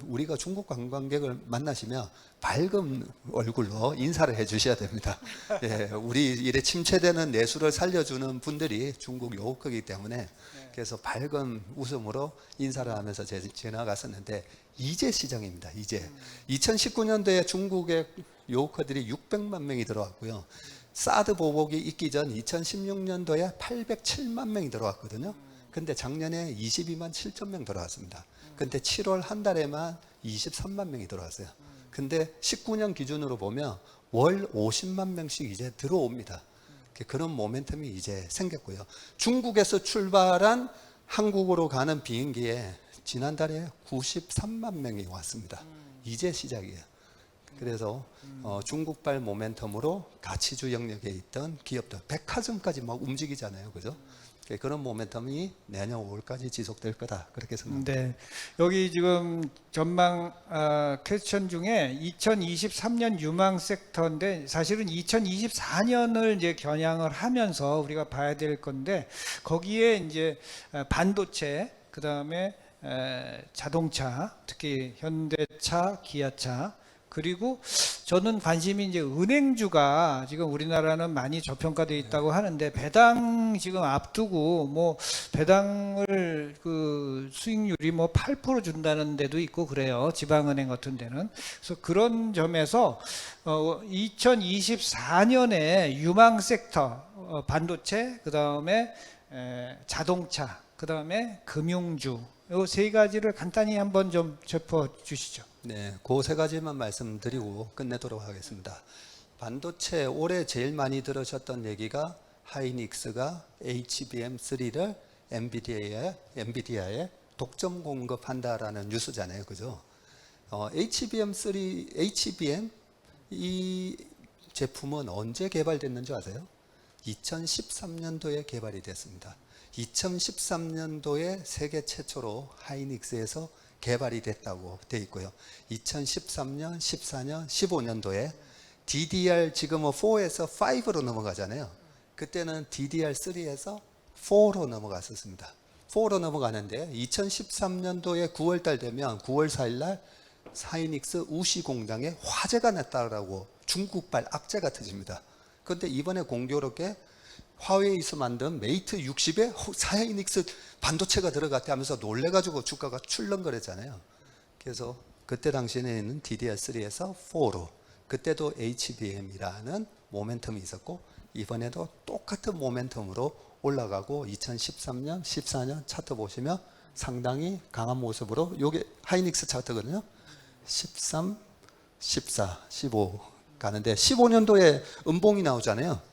우리가 중국 관광객을 만나시면 밝은 얼굴로 인사를 해 주셔야 됩니다. 예, 우리 이래 침체되는 내수를 살려주는 분들이 중국 요커이기 때문에 그래서 밝은 웃음으로 인사를 하면서 지나갔었는데 이제 시장입니다. 이제 2019년도에 중국의 요커들이 600만 명이 들어왔고요. 사드 보복이 있기 전 2016년도에 807만 명이 들어왔거든요. 근데 작년에 22만 7천 명 들어왔습니다. 근데 7월 한 달에만 23만 명이 들어왔어요. 근데 19년 기준으로 보면 월 50만 명씩 이제 들어옵니다. 그런 모멘텀이 이제 생겼고요. 중국에서 출발한 한국으로 가는 비행기에 지난달에 93만 명이 왔습니다. 이제 시작이에요. 그래서 중국발 모멘텀으로 가치주 영역에 있던 기업들, 백화점까지 막 움직이잖아요. 그죠? 그런 모멘텀이 내년 5월까지 지속될 거다. 그렇게 생각합니다. 네. 여기 지금 전망 퀘스천 중에 2023년 유망 섹터인데 사실은 2024년을 이제 겨냥을 하면서 우리가 봐야 될 건데 거기에 이제 반도체, 그다음에 자동차, 특히 현대차, 기아차, 그리고 저는 관심이 이제 은행주가 지금 우리나라는 많이 저평가되어 있다고 하는데 배당 지금 앞두고 뭐 배당을 그 수익률이 뭐 8% 준다는 데도 있고 그래요. 지방은행 같은 데는. 그래서 그런 점에서 2024년에 유망 섹터 반도체, 그다음에 자동차, 그다음에 금융주 이 세 가지를 간단히 한번 좀 짚어 주시죠. 네, 그 세 가지만 말씀드리고 끝내도록 하겠습니다. 반도체 올해 제일 많이 들으셨던 얘기가 하이닉스가 HBM3를 엔비디아에 독점 공급한다라는 뉴스잖아요. 그죠? HBM 이 제품은 언제 개발됐는지 아세요? 2013년도에 개발이 됐습니다. 2013년도에 세계 최초로 하이닉스에서 개발이 됐다고 돼 있고요. 2013년, 14년, 15년도에 DDR 지금은 4에서 5로 넘어가잖아요. 그때는 DDR3에서 4로 넘어갔었습니다. 4로 넘어가는데 2013년도에 9월달 되면 9월 4일날 하이닉스 우시 공장에 화재가 났다라고 중국발 악재가 터집니다. 그런데 이번에 공교롭게 화웨이에서 만든 메이트 60에 하이닉스 반도체가 들어갔대 하면서 놀래가지고 주가가 출렁거렸잖아요. 그래서 그때 당시에는 DDR3에서 4로, 그때도 HBM이라는 모멘텀이 있었고 이번에도 똑같은 모멘텀으로 올라가고 2013년, 14년 차트 보시면 상당히 강한 모습으로, 요게 하이닉스 차트거든요. 13, 14, 15 가는데 15년도에 음봉이 나오잖아요.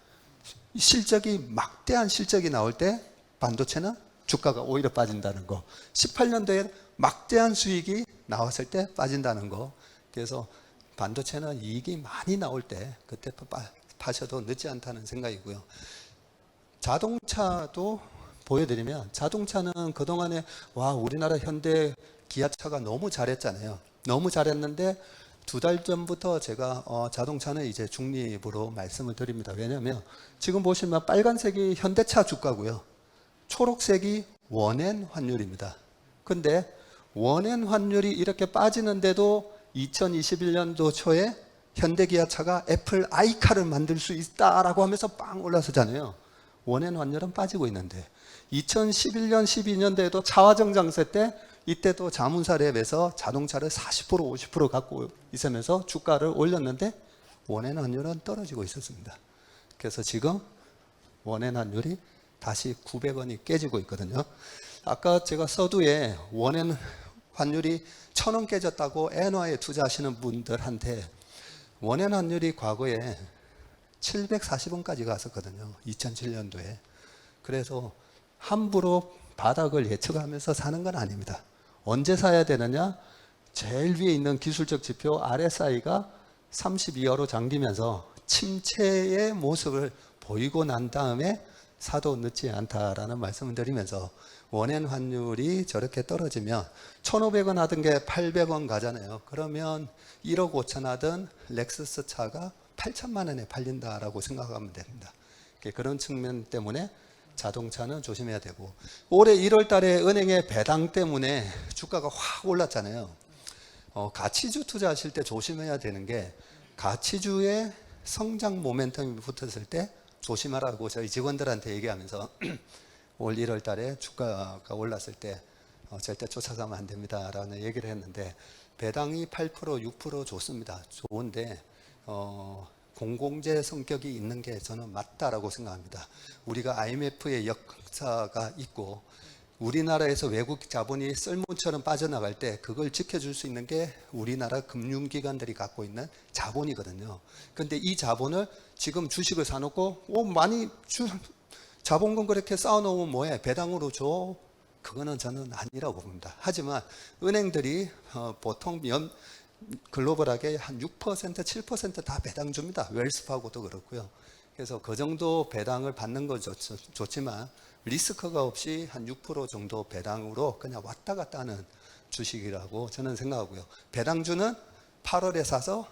실적이 막대한 실적이 나올 때 반도체는 주가가 오히려 빠진다는 거. 18년도에 막대한 수익이 나왔을 때 빠진다는 거. 그래서 반도체는 이익이 많이 나올 때 그때 파셔도 늦지 않다는 생각이고요. 자동차도 보여드리면, 자동차는 그동안에 우리나라 현대 기아차가 너무 잘했잖아요. 너무 잘했는데 2달 전부터 제가 자동차는 이제 중립으로 말씀을 드립니다. 왜냐하면 지금 보시면 빨간색이 현대차 주가고요. 초록색이 원엔 환율입니다. 근데 원엔 환율이 이렇게 빠지는데도 2021년도 초에 현대기아차가 애플 아이카를 만들 수 있다라고 하면서 빵 올라서잖아요. 원엔 환율은 빠지고 있는데 2011년, 12년도에도 차화정장세 때 이때도 자문사랩에서 자동차를 40%, 50% 갖고 있으면서 주가를 올렸는데 원엔 환율은 떨어지고 있었습니다. 그래서 지금 원엔 환율이 다시 900원이 깨지고 있거든요. 아까 제가 서두에 원엔 환율이 1000원 깨졌다고 엔화에 투자하시는 분들한테 원엔 환율이 과거에 740원까지 갔었거든요. 2007년도에. 그래서 함부로 바닥을 예측하면서 사는 건 아닙니다. 언제 사야 되느냐? 제일 위에 있는 기술적 지표 RSI가 32여로 잠기면서 침체의 모습을 보이고 난 다음에 사도 늦지 않다라는 말씀을 드리면서 원엔 환율이 저렇게 떨어지면 1,500원 하던 게 800원 가잖아요. 그러면 1억 5천 하던 렉서스 차가 8천만 원에 팔린다라고 생각하면 됩니다. 그런 측면 때문에 자동차는 조심해야 되고, 올해 1월 달에 은행의 배당 때문에 주가가 확 올랐잖아요. 가치주 투자하실 때 조심해야 되는 게, 가치주의 성장 모멘텀이 붙었을 때 조심하라고 저희 직원들한테 얘기하면서 올 1월 달에 주가가 올랐을 때 절대 쫓아가면 안 됩니다라는 얘기를 했는데, 배당이 8%, 6% 좋습니다. 좋은데 공공재 성격이 있는 게 저는 맞다라고 생각합니다. 우리가 IMF의 역사가 있고 우리나라에서 외국 자본이 썰물처럼 빠져나갈 때 그걸 지켜줄 수 있는 게 우리나라 금융기관들이 갖고 있는 자본이거든요. 그런데 이 자본을 지금 주식을 사놓고 자본금 그렇게 쌓아놓으면 뭐해? 배당으로 줘? 그거는 저는 아니라고 봅니다. 하지만 은행들이 보통 글로벌하게 한 6%, 7% 배당 줍니다. 웰스파고도 그렇고요. 그래서 그 정도 배당을 받는 건 좋지만 리스크가 없이 한 6% 정도 배당으로 그냥 왔다 갔다 하는 주식이라고 저는 생각하고요. 배당주는 8월에 사서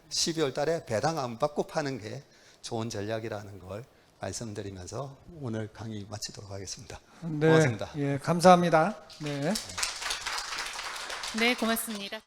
12월 달에 배당 안 받고 파는 게 좋은 전략이라는 걸 말씀드리면서 오늘 강의 마치도록 하겠습니다. 네, 고맙습니다. 예, 감사합니다. 네. 네, 고맙습니다.